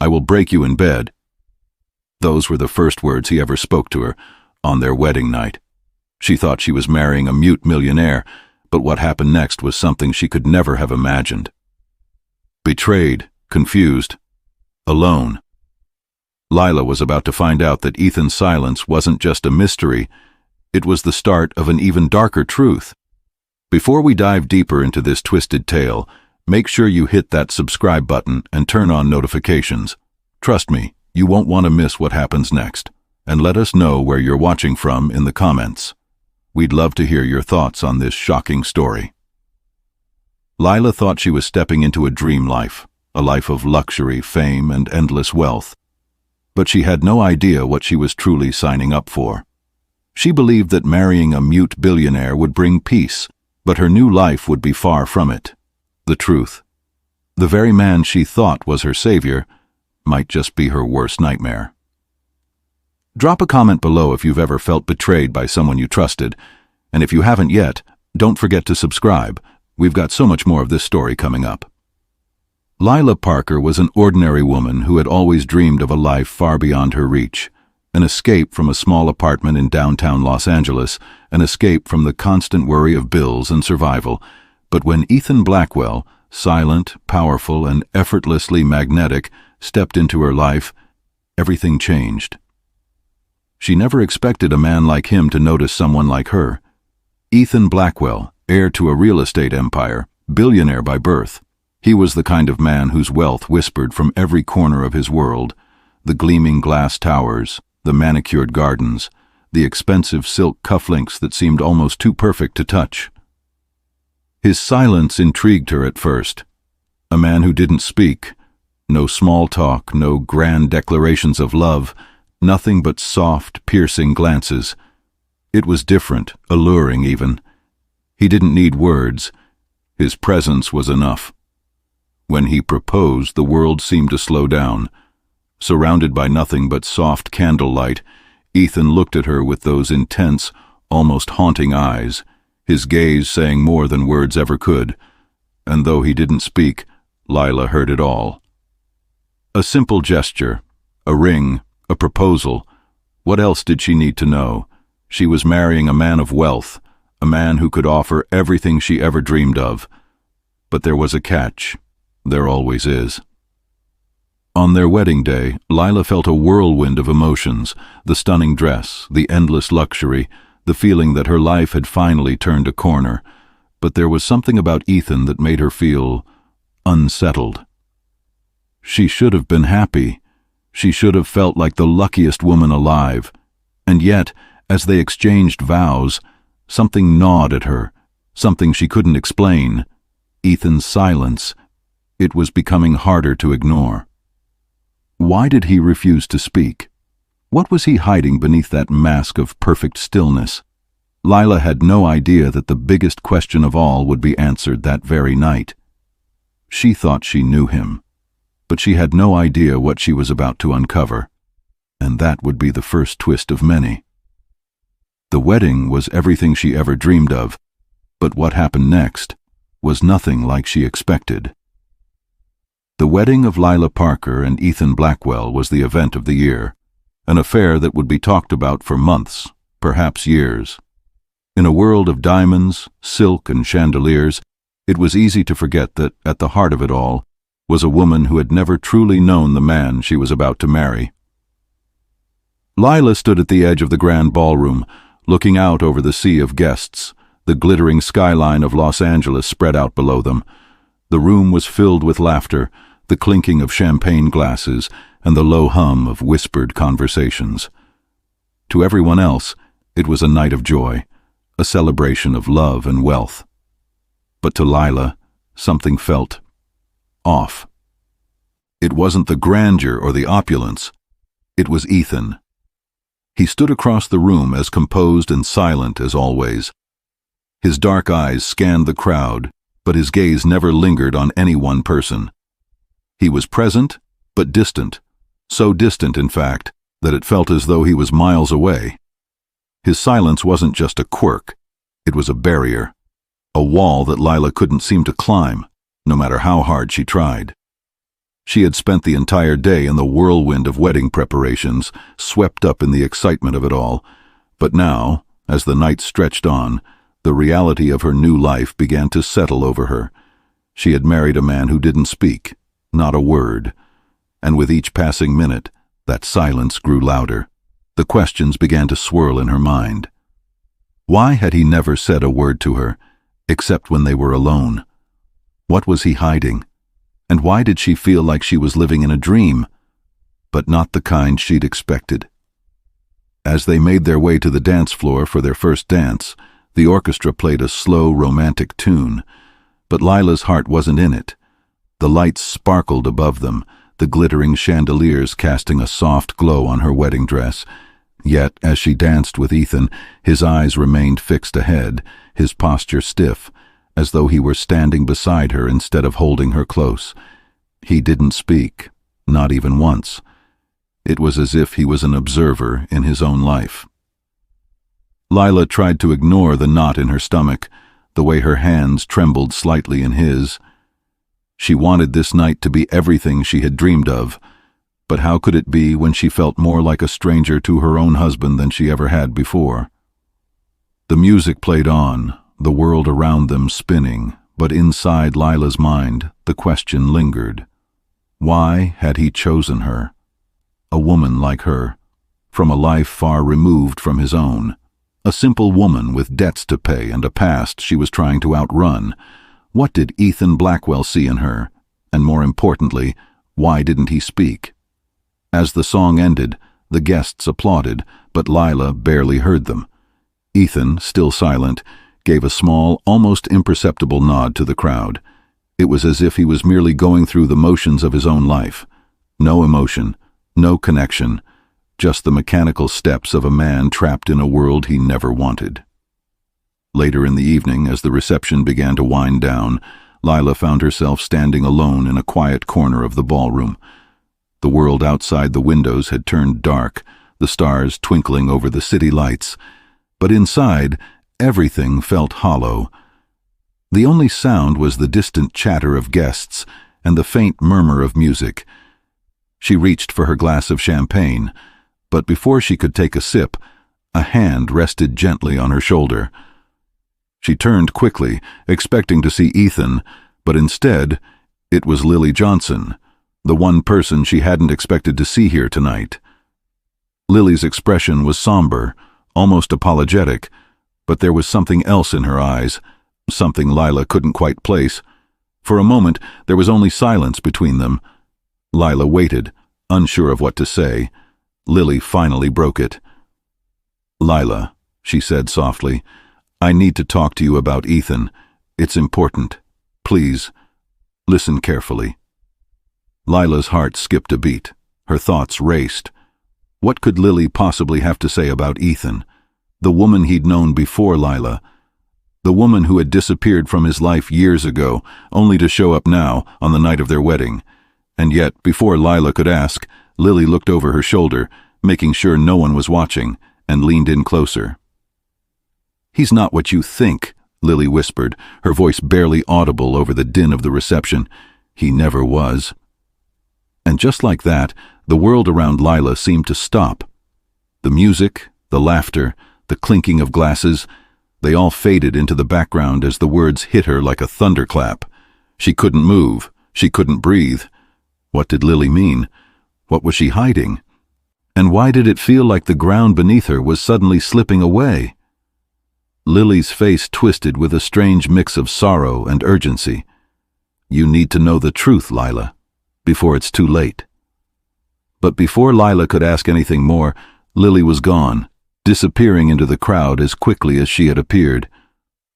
I will break you in bed." Those were the first words he ever spoke to her on their wedding night. She thought she was marrying a mute millionaire, but what happened next was something she could never have imagined. Betrayed, confused, alone. Lila was about to find out that Ethan's silence wasn't just a mystery, it was the start of an even darker truth. Before we dive deeper into this twisted tale, make sure you hit that subscribe button and turn on notifications. Trust me, you won't want to miss what happens next. And let us know where you're watching from in the comments. We'd love to hear your thoughts on this shocking story. Lila thought she was stepping into a dream life, a life of luxury, fame, and endless wealth. But she had no idea what she was truly signing up for. She believed that marrying a mute billionaire would bring peace, but her new life would be far from it. The truth. The very man she thought was her savior might just be her worst nightmare. Drop a comment below if you've ever felt betrayed by someone you trusted, and if you haven't yet, don't forget to subscribe. We've got so much more of this story coming up. Lila Parker was an ordinary woman who had always dreamed of a life far beyond her reach, an escape from a small apartment in downtown Los Angeles, an escape from the constant worry of bills and survival. But when Ethan Blackwell, silent, powerful, and effortlessly magnetic, stepped into her life, everything changed. She never expected a man like him to notice someone like her. Ethan Blackwell, heir to a real estate empire, billionaire by birth. He was the kind of man whose wealth whispered from every corner of his world: the gleaming glass towers, the manicured gardens, the expensive silk cufflinks that seemed almost too perfect to touch. His silence intrigued her at first. A man who didn't speak, no small talk, no grand declarations of love, nothing but soft, piercing glances. It was different, alluring even. He didn't need words. His presence was enough. When he proposed, the world seemed to slow down. Surrounded by nothing but soft candlelight, Ethan looked at her with those intense, almost haunting eyes, his gaze saying more than words ever could. And though he didn't speak, Lila heard it all. A simple gesture, a ring, a proposal. What else did she need to know? She was marrying a man of wealth, a man who could offer everything she ever dreamed of. But there was a catch. There always is. On their wedding day, Lila felt a whirlwind of emotions: the stunning dress, the endless luxury, the feeling that her life had finally turned a corner. But there was something about Ethan that made her feel unsettled. She should have been happy. She should have felt like the luckiest woman alive. And yet, as they exchanged vows, something gnawed at her, something she couldn't explain. Ethan's silence. It was becoming harder to ignore. Why did he refuse to speak? What was he hiding beneath that mask of perfect stillness? Lila had no idea that the biggest question of all would be answered that very night. She thought she knew him, but she had no idea what she was about to uncover, and that would be the first twist of many. The wedding was everything she ever dreamed of, but what happened next was nothing like she expected. The wedding of Lila Parker and Ethan Blackwell was the event of the year, an affair that would be talked about for months, perhaps years. In a world of diamonds, silk, and chandeliers, it was easy to forget that, at the heart of it all, was a woman who had never truly known the man she was about to marry. Lila stood at the edge of the grand ballroom, looking out over the sea of guests. The glittering skyline of Los Angeles spread out below them. The room was filled with laughter, the clinking of champagne glasses, and the low hum of whispered conversations. To everyone else, it was a night of joy, a celebration of love and wealth. But to Lila, something felt off. It wasn't the grandeur or the opulence. It was Ethan. He stood across the room as composed and silent as always. His dark eyes scanned the crowd, but his gaze never lingered on any one person. He was present, but distant, so distant, in fact, that it felt as though he was miles away. His silence wasn't just a quirk, it was a barrier, a wall that Lila couldn't seem to climb, no matter how hard she tried. She had spent the entire day in the whirlwind of wedding preparations, swept up in the excitement of it all. But now, as the night stretched on, the reality of her new life began to settle over her. She had married a man who didn't speak, not a word. And with each passing minute, that silence grew louder. The questions began to swirl in her mind. Why had he never said a word to her, except when they were alone? What was he hiding? And why did she feel like she was living in a dream, but not the kind she'd expected? As they made their way to the dance floor for their first dance, the orchestra played a slow, romantic tune, but Lila's heart wasn't in it. The lights sparkled above them, the glittering chandeliers casting a soft glow on her wedding dress. Yet, as she danced with Ethan, his eyes remained fixed ahead, his posture stiff, as though he were standing beside her instead of holding her close. He didn't speak, not even once. It was as if he was an observer in his own life. Lila tried to ignore the knot in her stomach, the way her hands trembled slightly in his. She wanted this night to be everything she had dreamed of, but how could it be when she felt more like a stranger to her own husband than she ever had before? The music played on, the world around them spinning, but inside Lila's mind, the question lingered. Why had he chosen her? A woman like her, from a life far removed from his own. A simple woman with debts to pay and a past she was trying to outrun. What did Ethan Blackwell see in her? And more importantly, why didn't he speak? As the song ended, the guests applauded, but Lila barely heard them. Ethan, still silent, gave a small, almost imperceptible nod to the crowd. It was as if he was merely going through the motions of his own life. No emotion, no connection, just the mechanical steps of a man trapped in a world he never wanted. Later in the evening, as the reception began to wind down, Lila found herself standing alone in a quiet corner of the ballroom. The world outside the windows had turned dark, the stars twinkling over the city lights. But inside, everything felt hollow. The only sound was the distant chatter of guests and the faint murmur of music. She reached for her glass of champagne, but before she could take a sip, a hand rested gently on her shoulder. She turned quickly, expecting to see Ethan, but instead, it was Lily Johnson, the one person she hadn't expected to see here tonight. Lily's expression was somber, almost apologetic, but there was something else in her eyes, something Lila couldn't quite place. For a moment, there was only silence between them. Lila waited, unsure of what to say. Lily finally broke it. "Lila," she said softly, "I need to talk to you about Ethan. It's important. Please, listen carefully." Lila's heart skipped a beat. Her thoughts raced. What could Lily possibly have to say about Ethan? The woman he'd known before Lila. The woman who had disappeared from his life years ago, only to show up now, on the night of their wedding. And yet, before Lila could ask, Lily looked over her shoulder, making sure no one was watching, and leaned in closer. "He's not what you think," Lily whispered, her voice barely audible over the din of the reception. "He never was." And just like that, the world around Lila seemed to stop. The music, the laughter, the clinking of glasses, they all faded into the background as the words hit her like a thunderclap. She couldn't move. She couldn't breathe. What did Lily mean? What was she hiding? And why did it feel like the ground beneath her was suddenly slipping away? Lily's face twisted with a strange mix of sorrow and urgency. "You need to know the truth, Lila, before it's too late." But before Lila could ask anything more, Lily was gone, disappearing into the crowd as quickly as she had appeared.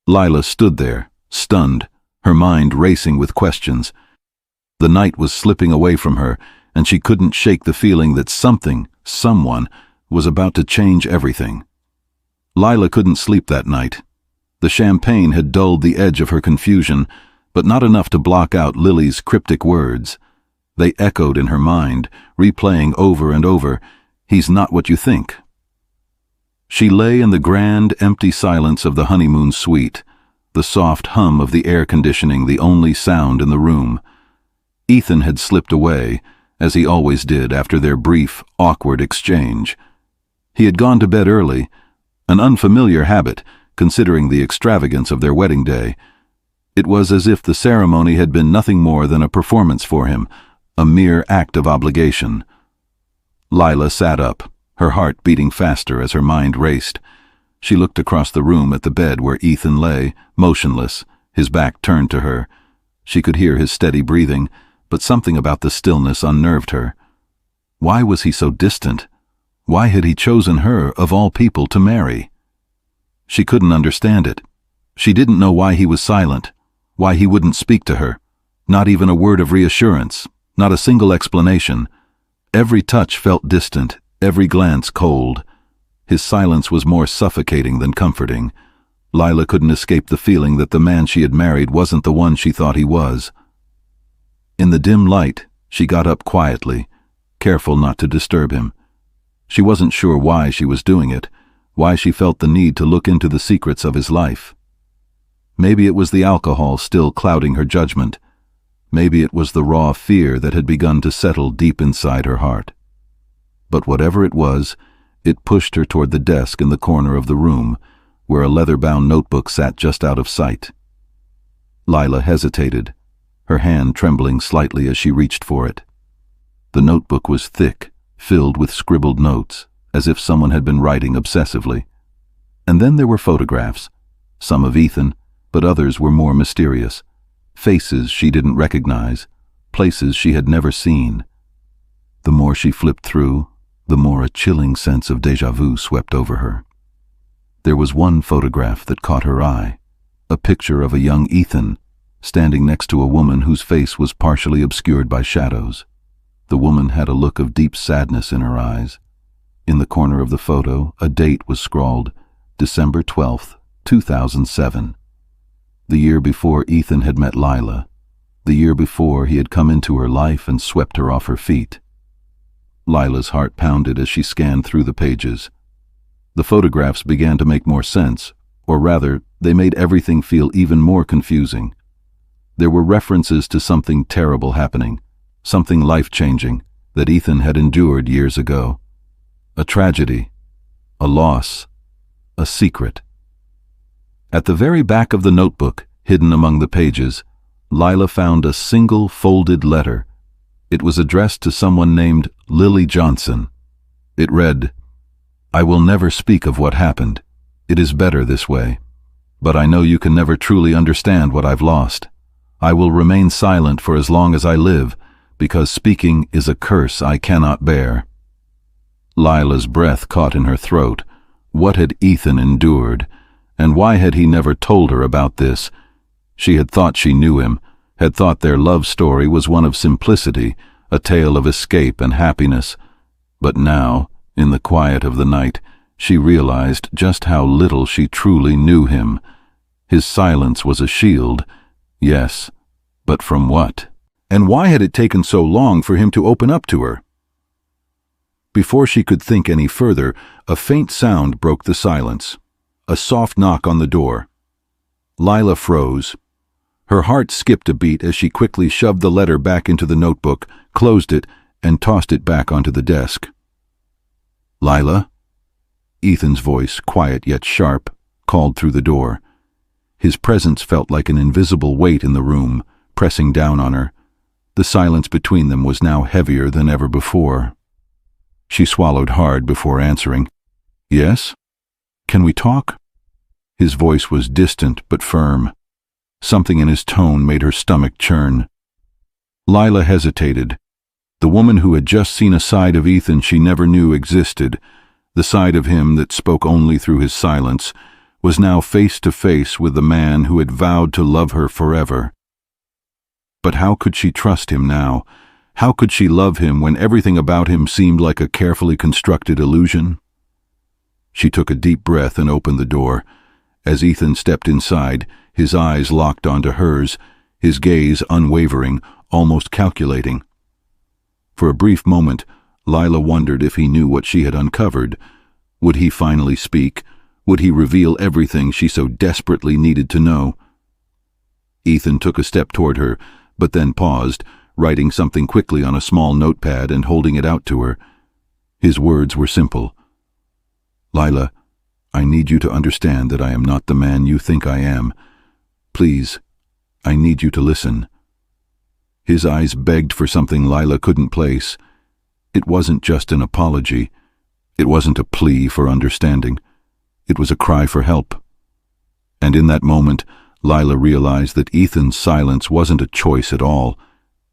Lila stood there, stunned, her mind racing with questions. The night was slipping away from her, and she couldn't shake the feeling that something, someone, was about to change everything. Lila couldn't sleep that night. The champagne had dulled the edge of her confusion, but not enough to block out Lily's cryptic words. They echoed in her mind, replaying over and over, "He's not what you think." She lay in the grand, empty silence of the honeymoon suite, the soft hum of the air conditioning the only sound in the room. Ethan had slipped away, as he always did after their brief, awkward exchange. He had gone to bed early, an unfamiliar habit, considering the extravagance of their wedding day. It was as if the ceremony had been nothing more than a performance for him, a mere act of obligation. Lila sat up, her heart beating faster as her mind raced. She looked across the room at the bed where Ethan lay, motionless, his back turned to her. She could hear his steady breathing, but something about the stillness unnerved her. Why was he so distant? Why had he chosen her, of all people, to marry? She couldn't understand it. She didn't know why he was silent, why he wouldn't speak to her. Not even a word of reassurance, not a single explanation. Every touch felt distant, every glance cold. His silence was more suffocating than comforting. Lila couldn't escape the feeling that the man she had married wasn't the one she thought he was. In the dim light, she got up quietly, careful not to disturb him. She wasn't sure why she was doing it, why she felt the need to look into the secrets of his life. Maybe it was the alcohol still clouding her judgment. Maybe it was the raw fear that had begun to settle deep inside her heart. But whatever it was, it pushed her toward the desk in the corner of the room, where a leather-bound notebook sat just out of sight. Lila hesitated, her hand trembling slightly as she reached for it. The notebook was thick, filled with scribbled notes, as if someone had been writing obsessively. And then there were photographs, some of Ethan, but others were more mysterious. Faces she didn't recognize, places she had never seen. The more she flipped through, the more a chilling sense of déjà vu swept over her. There was one photograph that caught her eye, a picture of a young Ethan, standing next to a woman whose face was partially obscured by shadows. The woman had a look of deep sadness in her eyes. In the corner of the photo, a date was scrawled, December 12th, 2007. The year before Ethan had met Lila, the year before he had come into her life and swept her off her feet. Lila's heart pounded as she scanned through the pages. The photographs began to make more sense, or rather, they made everything feel even more confusing. There were references to something terrible happening, something life-changing, that Ethan had endured years ago. A tragedy, a loss, a secret. At the very back of the notebook, hidden among the pages, Lila found a single folded letter. It was addressed to someone named Lily Johnson. It read, "I will never speak of what happened. It is better this way. But I know you can never truly understand what I've lost. I will remain silent for as long as I live, because speaking is a curse I cannot bear." Lila's breath caught in her throat. What had Ethan endured? And why had he never told her about this? She had thought she knew him, had thought their love story was one of simplicity, a tale of escape and happiness. But now, in the quiet of the night, she realized just how little she truly knew him. His silence was a shield, yes, but from what? And why had it taken so long for him to open up to her? Before she could think any further, a faint sound broke the silence. A soft knock on the door. Lila froze. Her heart skipped a beat as she quickly shoved the letter back into the notebook, closed it, and tossed it back onto the desk. "Lila?" Ethan's voice, quiet yet sharp, called through the door. His presence felt like an invisible weight in the room, pressing down on her. The silence between them was now heavier than ever before. She swallowed hard before answering. "Yes? Can we talk?" His voice was distant but firm. Something in his tone made her stomach churn. Lila hesitated. The woman who had just seen a side of Ethan she never knew existed, the side of him that spoke only through his silence, was now face to face with the man who had vowed to love her forever. But how could she trust him now? How could she love him when everything about him seemed like a carefully constructed illusion? She took a deep breath and opened the door. As Ethan stepped inside, his eyes locked onto hers, his gaze unwavering, almost calculating. For a brief moment, Lila wondered if he knew what she had uncovered. Would he finally speak? Would he reveal everything she so desperately needed to know? Ethan took a step toward her, but then paused, writing something quickly on a small notepad and holding it out to her. His words were simple. "Lila, I need you to understand that I am not the man you think I am. Please, I need you to listen." His eyes begged for something Lila couldn't place. It wasn't just an apology. It wasn't a plea for understanding. It was a cry for help. And in that moment, Lila realized that Ethan's silence wasn't a choice at all.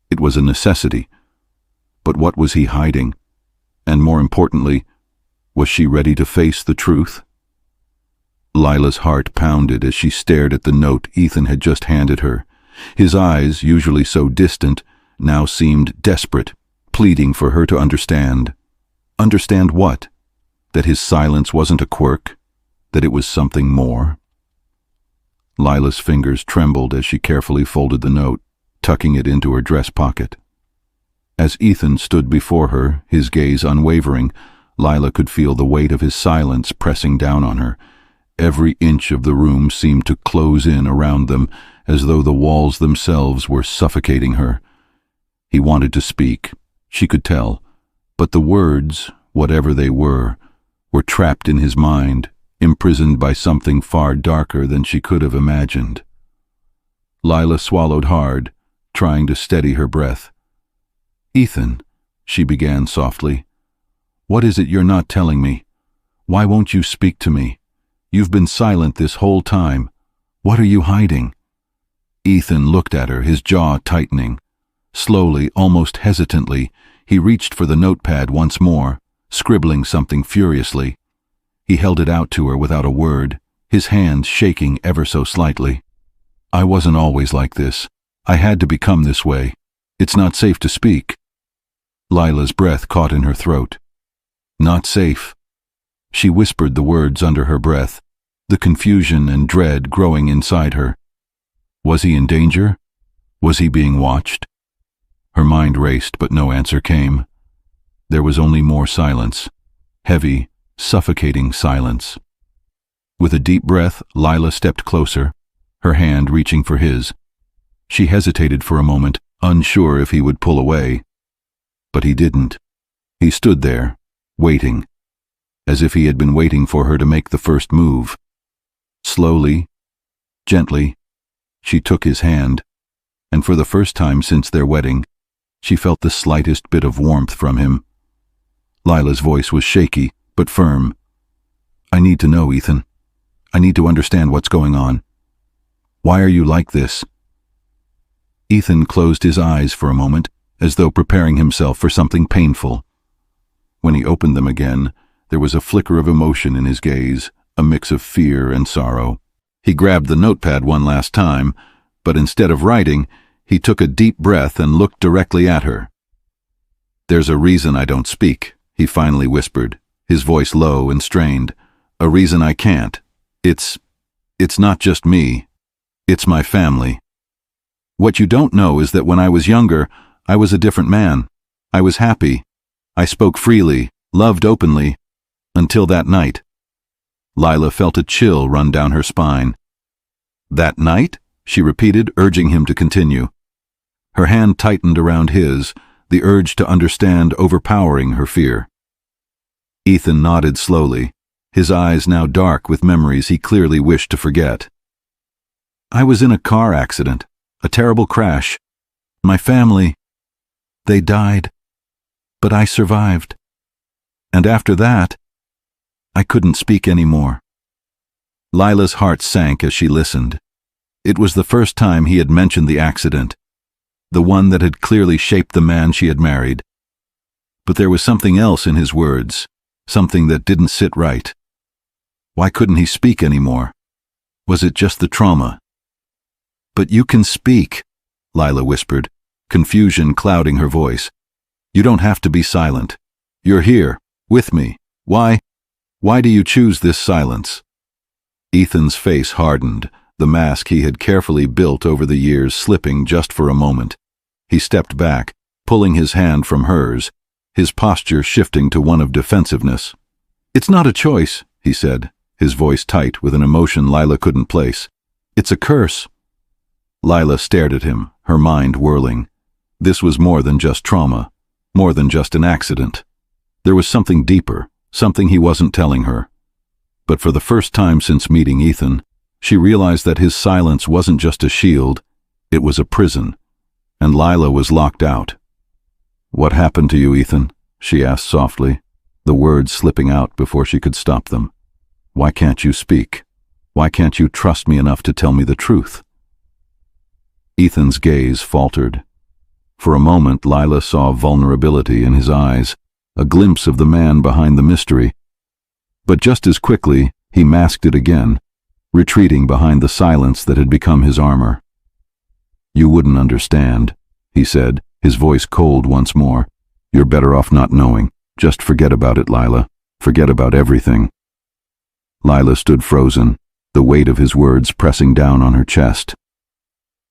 It was a necessity. But what was he hiding? And more importantly, was she ready to face the truth? Lila's heart pounded as she stared at the note Ethan had just handed her. His eyes, usually so distant, now seemed desperate, pleading for her to understand. Understand what? That his silence wasn't a quirk? That it was something more? Lila's fingers trembled as she carefully folded the note, tucking it into her dress pocket. As Ethan stood before her, his gaze unwavering, Lila could feel the weight of his silence pressing down on her. Every inch of the room seemed to close in around them, as though the walls themselves were suffocating her. He wanted to speak, she could tell, but the words, whatever they were trapped in his mind, imprisoned by something far darker than she could have imagined. Lila swallowed hard, trying to steady her breath. "Ethan," she began softly, "what is it you're not telling me? Why won't you speak to me? You've been silent this whole time. What are you hiding?" Ethan looked at her, his jaw tightening. Slowly, almost hesitantly, he reached for the notepad once more, scribbling something furiously. He held it out to her without a word, his hand shaking ever so slightly. "I wasn't always like this. I had to become this way. It's not safe to speak." Lila's breath caught in her throat. "Not safe." She whispered the words under her breath, the confusion and dread growing inside her. Was he in danger? Was he being watched? Her mind raced, but no answer came. There was only more silence, heavy, suffocating silence. With a deep breath, Lila stepped closer, her hand reaching for his. She hesitated for a moment, unsure if he would pull away. But he didn't. He stood there, waiting, as if he had been waiting for her to make the first move. Slowly, gently, she took his hand, and for the first time since their wedding, she felt the slightest bit of warmth from him. Lila's voice was shaky, but firm. "I need to know, Ethan. I need to understand what's going on. Why are you like this?" Ethan closed his eyes for a moment, as though preparing himself for something painful. When he opened them again, there was a flicker of emotion in his gaze, a mix of fear and sorrow. He grabbed the notepad one last time, but instead of writing, he took a deep breath and looked directly at her. "There's a reason I don't speak," he finally whispered, his voice low and strained. "A reason I can't. It's not just me. It's my family. What you don't know is that when I was younger, I was a different man. I was happy. I spoke freely, loved openly, until that night." Lila felt a chill run down her spine. "That night?" she repeated, urging him to continue. Her hand tightened around his, the urge to understand overpowering her fear. Ethan nodded slowly, his eyes now dark with memories he clearly wished to forget. "I was in a car accident, a terrible crash. My family, they died, but I survived. And after that, I couldn't speak anymore." Lila's heart sank as she listened. It was the first time he had mentioned the accident, the one that had clearly shaped the man she had married. But there was something else in his words, something that didn't sit right. Why couldn't he speak anymore? Was it just the trauma? "But you can speak," Lila whispered, confusion clouding her voice. "You don't have to be silent. You're here, with me. Why do you choose this silence?" Ethan's face hardened, the mask he had carefully built over the years slipping just for a moment. He stepped back, pulling his hand from hers, his posture shifting to one of defensiveness. "It's not a choice," he said, his voice tight with an emotion Lila couldn't place. "It's a curse." Lila stared at him, her mind whirling. This was more than just trauma, more than just an accident. There was something deeper, something he wasn't telling her. But for the first time since meeting Ethan, she realized that his silence wasn't just a shield, it was a prison, and Lila was locked out. "What happened to you, Ethan?" she asked softly, the words slipping out before she could stop them. "Why can't you speak? Why can't you trust me enough to tell me the truth?" Ethan's gaze faltered. For a moment, Lila saw vulnerability in his eyes, a glimpse of the man behind the mystery. But just as quickly, he masked it again, retreating behind the silence that had become his armor. "You wouldn't understand," he said, his voice cold once more. "You're better off not knowing. Just forget about it, Lila. Forget about everything." Lila stood frozen, the weight of his words pressing down on her chest.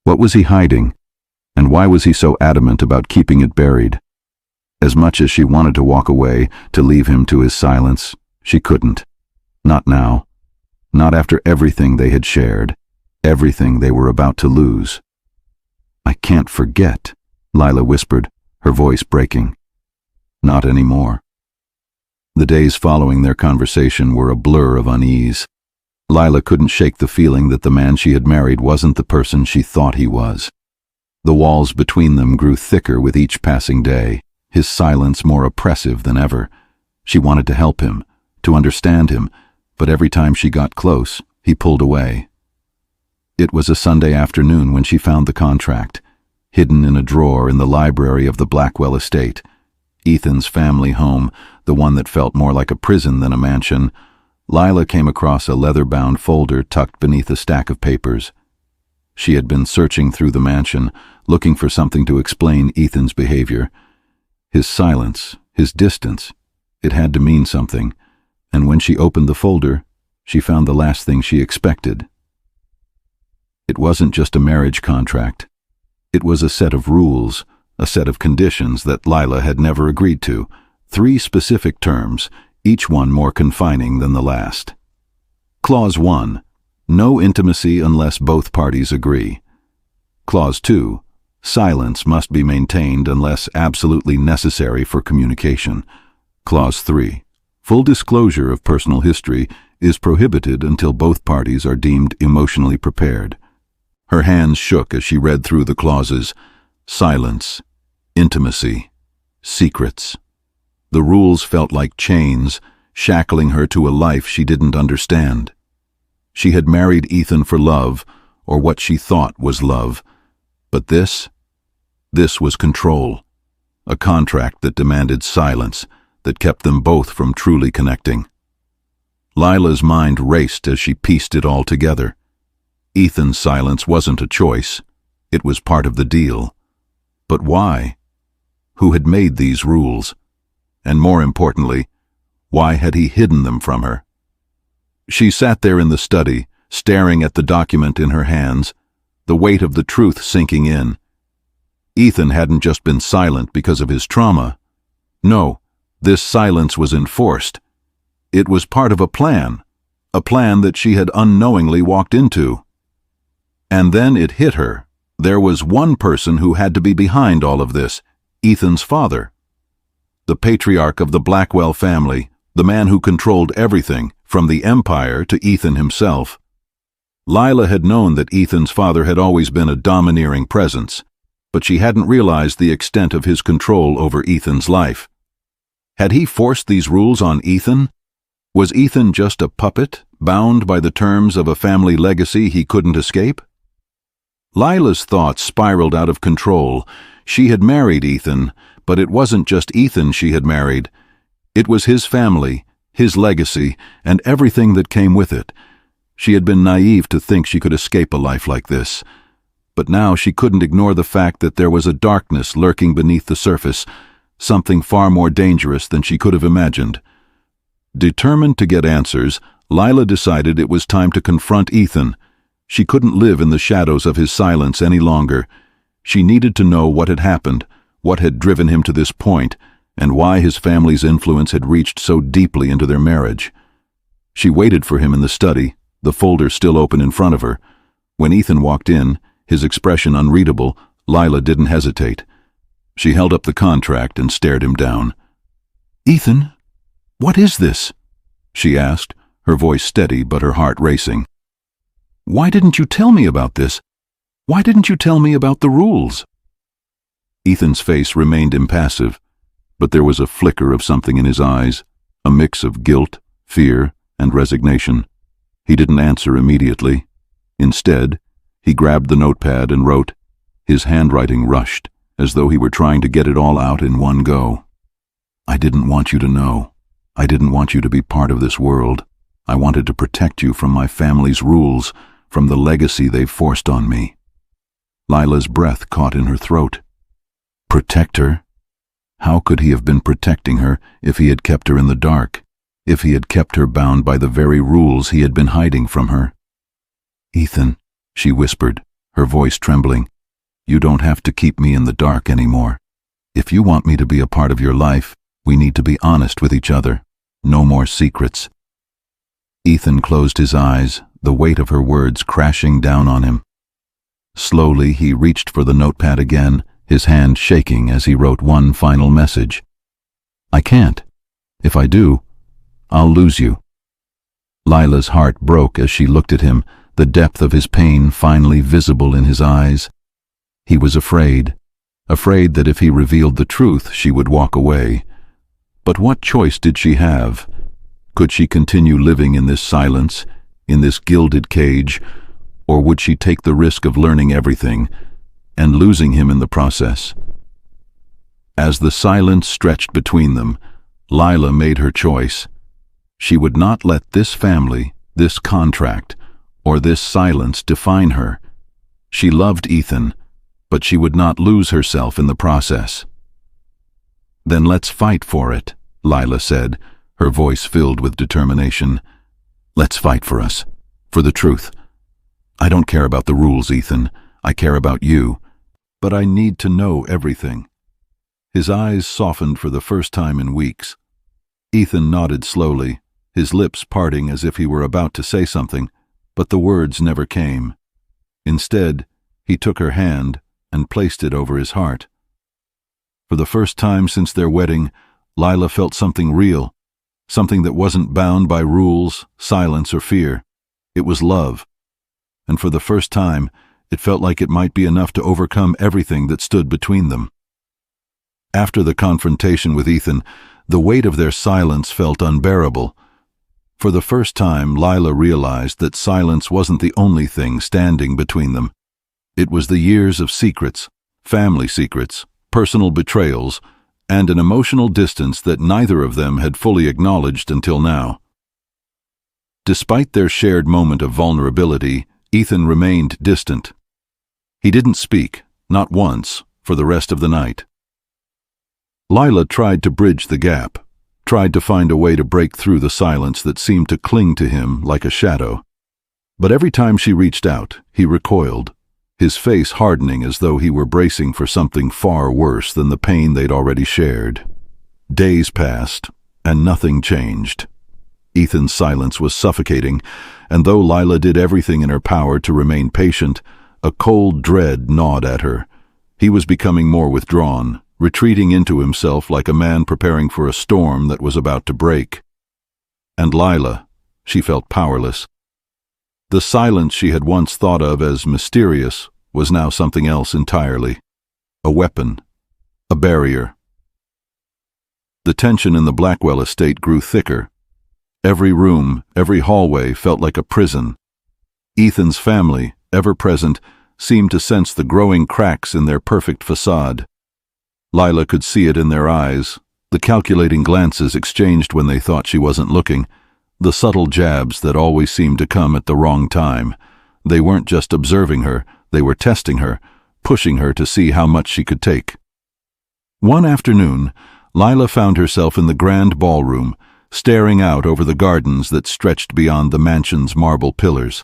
What was he hiding? And why was he so adamant about keeping it buried? As much as she wanted to walk away, to leave him to his silence, she couldn't. Not now. Not after everything they had shared, everything they were about to lose. "I can't forget," Lila whispered, her voice breaking. Not anymore. The days following their conversation were a blur of unease. Lila couldn't shake the feeling that the man she had married wasn't the person she thought he was. The walls between them grew thicker with each passing day, his silence more oppressive than ever. She wanted to help him, to understand him, but every time she got close, he pulled away. It was a Sunday afternoon when she found the contract, hidden in a drawer in the library of the Blackwell estate. Ethan's family home, the one that felt more like a prison than a mansion. Lila came across a leather-bound folder tucked beneath a stack of papers. She had been searching through the mansion, looking for something to explain Ethan's behavior. His silence, his distance, it had to mean something, and when she opened the folder, she found the last thing she expected. It wasn't just a marriage contract. It was a set of rules, a set of conditions that Lila had never agreed to, 3 specific terms, each one more confining than the last. Clause 1. No intimacy unless both parties agree. Clause 2. Silence must be maintained unless absolutely necessary for communication. Clause 3. Full disclosure of personal history is prohibited until both parties are deemed emotionally prepared. Her hands shook as she read through the clauses. Silence, intimacy, secrets. The rules felt like chains, shackling her to a life she didn't understand. She had married Ethan for love, or what she thought was love. But this was control. A contract that demanded silence, that kept them both from truly connecting. Lila's mind raced as she pieced it all together. Ethan's silence wasn't a choice. It was part of the deal. But why? Who had made these rules? And more importantly, why had he hidden them from her? She sat there in the study, staring at the document in her hands, the weight of the truth sinking in. Ethan hadn't just been silent because of his trauma. No, this silence was enforced. It was part of a plan that she had unknowingly walked into. And then it hit her. There was one person who had to be behind all of this, Ethan's father. The patriarch of the Blackwell family, the man who controlled everything, from the empire to Ethan himself. Lila had known that Ethan's father had always been a domineering presence, but she hadn't realized the extent of his control over Ethan's life. Had he forced these rules on Ethan? Was Ethan just a puppet, bound by the terms of a family legacy he couldn't escape? Lila's thoughts spiraled out of control. She had married Ethan, but it wasn't just Ethan she had married. It was his family, his legacy, and everything that came with it. She had been naive to think she could escape a life like this. But now she couldn't ignore the fact that there was a darkness lurking beneath the surface, something far more dangerous than she could have imagined. Determined to get answers, Lila decided it was time to confront Ethan. She couldn't live in the shadows of his silence any longer. She needed to know what had happened, what had driven him to this point, and why his family's influence had reached so deeply into their marriage. She waited for him in the study, the folder still open in front of her. When Ethan walked in, his expression unreadable, Lila didn't hesitate. She held up the contract and stared him down. "Ethan, what is this?" she asked, her voice steady but her heart racing. "Why didn't you tell me about this? Why didn't you tell me about the rules?" Ethan's face remained impassive, but there was a flicker of something in his eyes, a mix of guilt, fear, and resignation. He didn't answer immediately. Instead, he grabbed the notepad and wrote. His handwriting rushed, as though he were trying to get it all out in one go. "I didn't want you to know. I didn't want you to be part of this world. I wanted to protect you from my family's rules, from the legacy they've forced on me." Lila's breath caught in her throat. Protect her? How could he have been protecting her if he had kept her in the dark, if he had kept her bound by the very rules he had been hiding from her? "Ethan," she whispered, her voice trembling, "you don't have to keep me in the dark anymore. If you want me to be a part of your life, we need to be honest with each other. No more secrets." Ethan closed his eyes, the weight of her words crashing down on him. Slowly he reached for the notepad again, his hand shaking as he wrote one final message. "I can't. If I do, I'll lose you." Lila's heart broke as she looked at him, the depth of his pain finally visible in his eyes. He was afraid that if he revealed the truth, she would walk away. But what choice did she have? Could she continue living in this silence, in this gilded cage, or would she take the risk of learning everything and losing him in the process? As the silence stretched between them, Lila made her choice. She would not let this family, this contract, or this silence define her. She loved Ethan, but she would not lose herself in the process. "Then let's fight for it," Lila said, her voice filled with determination. "Let's fight for us, for the truth. I don't care about the rules, Ethan. I care about you. But I need to know everything." His eyes softened for the first time in weeks. Ethan nodded slowly, his lips parting as if he were about to say something, but the words never came. Instead, he took her hand and placed it over his heart. For the first time since their wedding, Lila felt something real, something that wasn't bound by rules, silence, or fear. It was love. And for the first time, it felt like it might be enough to overcome everything that stood between them. After the confrontation with Ethan, the weight of their silence felt unbearable. For the first time, Lila realized that silence wasn't the only thing standing between them. It was the years of secrets, family secrets, personal betrayals, and an emotional distance that neither of them had fully acknowledged until now. Despite their shared moment of vulnerability, Ethan remained distant. He didn't speak, not once, for the rest of the night. Lila tried to bridge the gap, tried to find a way to break through the silence that seemed to cling to him like a shadow. But every time she reached out, he recoiled, his face hardening as though he were bracing for something far worse than the pain they'd already shared. Days passed, and nothing changed. Ethan's silence was suffocating, and though Lila did everything in her power to remain patient, a cold dread gnawed at her. He was becoming more withdrawn, retreating into himself like a man preparing for a storm that was about to break. And Lila, she felt powerless. The silence she had once thought of as mysterious was now something else entirely. A weapon. A barrier. The tension in the Blackwell estate grew thicker. Every room, every hallway felt like a prison. Ethan's family, ever present, seemed to sense the growing cracks in their perfect facade. Lila could see it in their eyes, the calculating glances exchanged when they thought she wasn't looking, the subtle jabs that always seemed to come at the wrong time. They weren't just observing her, they were testing her, pushing her to see how much she could take. One afternoon, Lila found herself in the grand ballroom, staring out over the gardens that stretched beyond the mansion's marble pillars.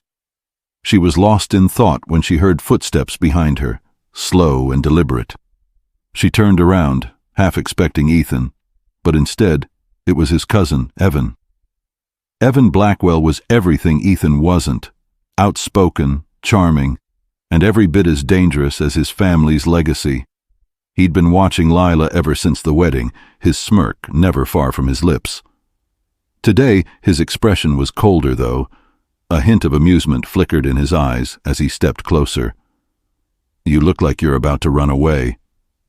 She was lost in thought when she heard footsteps behind her, slow and deliberate. She turned around, half expecting Ethan, but instead, it was his cousin, Evan. Evan Blackwell was everything Ethan wasn't, outspoken, charming, and every bit as dangerous as his family's legacy. He'd been watching Lila ever since the wedding, his smirk never far from his lips. Today, his expression was colder, though. A hint of amusement flickered in his eyes as he stepped closer. "You look like you're about to run away,"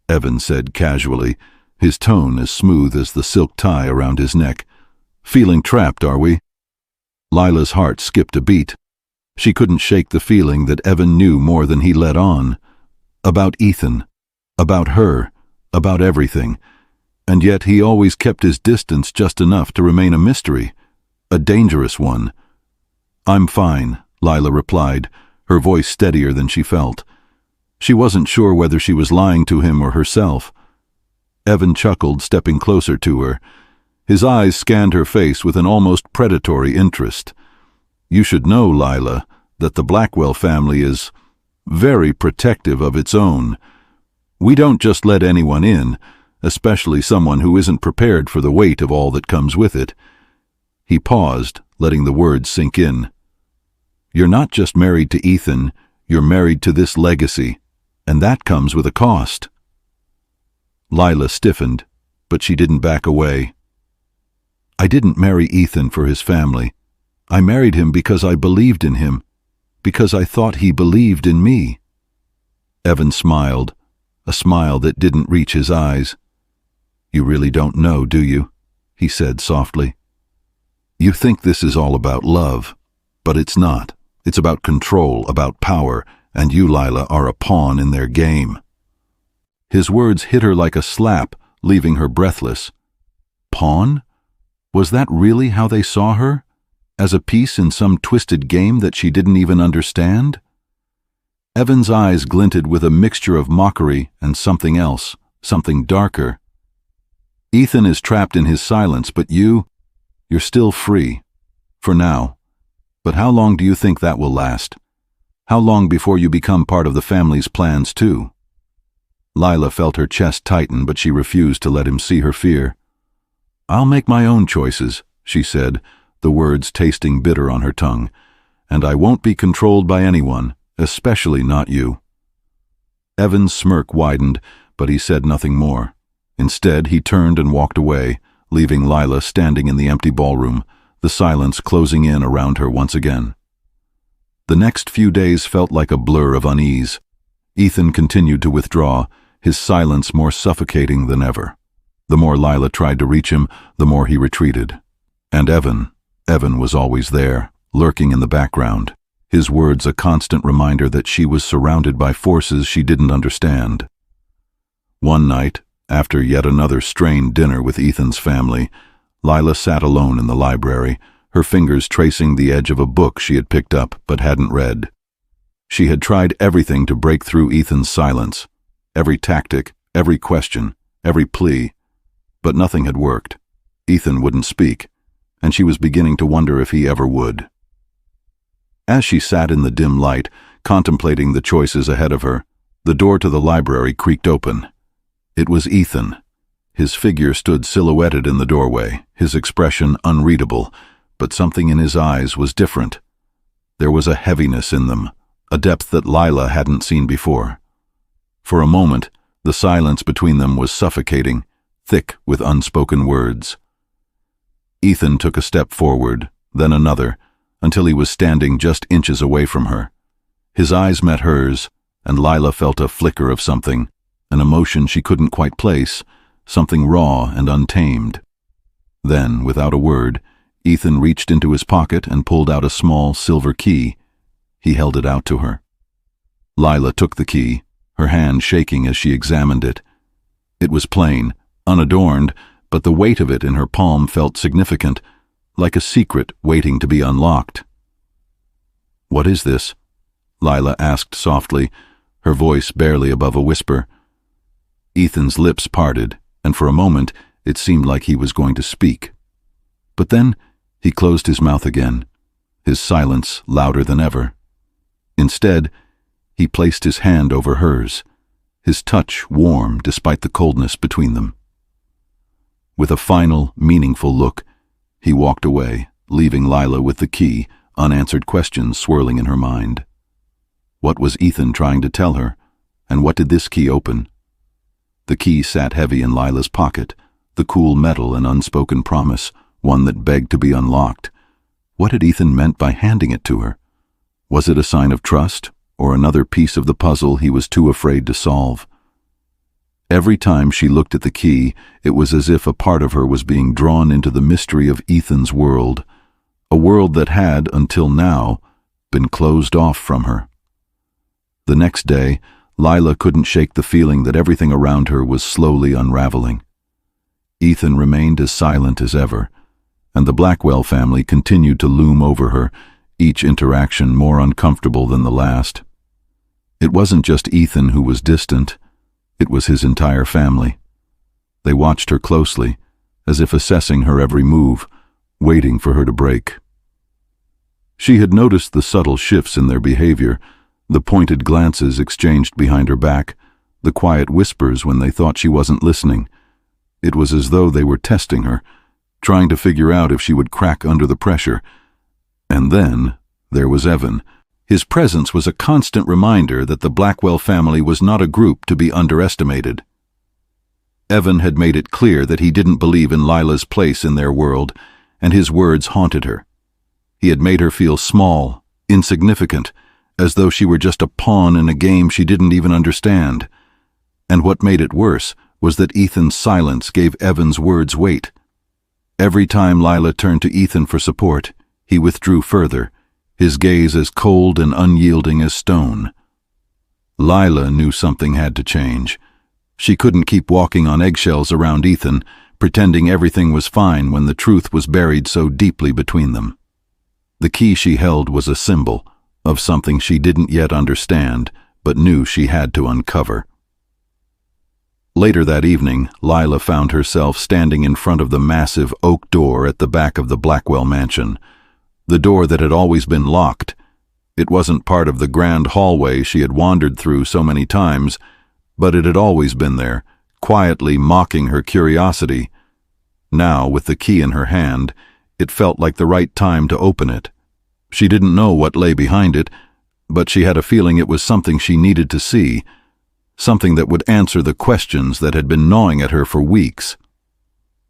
Evan said casually, his tone as smooth as the silk tie around his neck. "Feeling trapped, are we?" Lila's heart skipped a beat. She couldn't shake the feeling that Evan knew more than he let on. About Ethan, about her, about everything. And yet he always kept his distance just enough to remain a mystery, a dangerous one. "I'm fine," Lila replied, her voice steadier than she felt. She wasn't sure whether she was lying to him or herself. Evan chuckled, stepping closer to her. His eyes scanned her face with an almost predatory interest. "You should know, Lila, that the Blackwell family is very protective of its own. We don't just let anyone in, especially someone who isn't prepared for the weight of all that comes with it." He paused, letting the words sink in. "You're not just married to Ethan, you're married to this legacy, and that comes with a cost." Lila stiffened, but she didn't back away. "I didn't marry Ethan for his family. I married him because I believed in him, because I thought he believed in me." Evan smiled, a smile that didn't reach his eyes. "You really don't know, do you?" he said softly. "You think this is all about love, but it's not. It's about control, about power, and you, Lila, are a pawn in their game." His words hit her like a slap, leaving her breathless. Pawn? Was that really how they saw her? As a piece in some twisted game that she didn't even understand? Evan's eyes glinted with a mixture of mockery and something else, something darker. "Ethan is trapped in his silence, but you're still free. For now. But how long do you think that will last? How long before you become part of the family's plans too?" Lila felt her chest tighten, but she refused to let him see her fear. "I'll make my own choices," she said, the words tasting bitter on her tongue, "and I won't be controlled by anyone, especially not you." Evan's smirk widened, but he said nothing more. Instead, he turned and walked away, leaving Lila standing in the empty ballroom, the silence closing in around her once again. The next few days felt like a blur of unease. Ethan continued to withdraw, his silence more suffocating than ever. The more Lila tried to reach him, the more he retreated. And Evan was always there, lurking in the background, his words a constant reminder that she was surrounded by forces she didn't understand. One night, after yet another strained dinner with Ethan's family, Lila sat alone in the library, her fingers tracing the edge of a book she had picked up but hadn't read. She had tried everything to break through Ethan's silence, every tactic, every question, every plea, but nothing had worked. Ethan wouldn't speak, and she was beginning to wonder if he ever would. As she sat in the dim light, contemplating the choices ahead of her, the door to the library creaked open. It was Ethan. His figure stood silhouetted in the doorway, his expression unreadable, but something in his eyes was different. There was a heaviness in them, a depth that Lila hadn't seen before. For a moment, the silence between them was suffocating, thick with unspoken words. Ethan took a step forward, then another, until he was standing just inches away from her. His eyes met hers, and Lila felt a flicker of something, an emotion she couldn't quite place, something raw and untamed. Then, without a word, Ethan reached into his pocket and pulled out a small silver key. He held it out to her. Lila took the key, her hand shaking as she examined it. It was plain, unadorned, but the weight of it in her palm felt significant, like a secret waiting to be unlocked. "What is this?" Lila asked softly, her voice barely above a whisper. Ethan's lips parted, and for a moment it seemed like he was going to speak. But then he closed his mouth again, his silence louder than ever. Instead, he placed his hand over hers, his touch warm despite the coldness between them. With a final, meaningful look, he walked away, leaving Lila with the key, unanswered questions swirling in her mind. What was Ethan trying to tell her, and what did this key open? The key sat heavy in Lila's pocket, the cool metal and unspoken promise, one that begged to be unlocked. What had Ethan meant by handing it to her? Was it a sign of trust, or another piece of the puzzle he was too afraid to solve? Every time she looked at the key, it was as if a part of her was being drawn into the mystery of Ethan's world, a world that had, until now, been closed off from her. The next day, Lila couldn't shake the feeling that everything around her was slowly unraveling. Ethan remained as silent as ever, and the Blackwell family continued to loom over her, each interaction more uncomfortable than the last. It wasn't just Ethan who was distant, it was his entire family. They watched her closely, as if assessing her every move, waiting for her to break. She had noticed the subtle shifts in their behavior, the pointed glances exchanged behind her back, the quiet whispers when they thought she wasn't listening. It was as though they were testing her, trying to figure out if she would crack under the pressure. And then there was Evan. His presence was a constant reminder that the Blackwell family was not a group to be underestimated. Evan had made it clear that he didn't believe in Lila's place in their world, and his words haunted her. He had made her feel small, insignificant, as though she were just a pawn in a game she didn't even understand. And what made it worse was that Ethan's silence gave Evan's words weight. Every time Lila turned to Ethan for support, he withdrew further, his gaze as cold and unyielding as stone. Lila knew something had to change. She couldn't keep walking on eggshells around Ethan, pretending everything was fine when the truth was buried so deeply between them. The key she held was a symbol of something she didn't yet understand, but knew she had to uncover. Later that evening, Lila found herself standing in front of the massive oak door at the back of the Blackwell mansion, the door that had always been locked. It wasn't part of the grand hallway she had wandered through so many times, but it had always been there, quietly mocking her curiosity. Now, with the key in her hand, it felt like the right time to open it. She didn't know what lay behind it, but she had a feeling it was something she needed to see, something that would answer the questions that had been gnawing at her for weeks.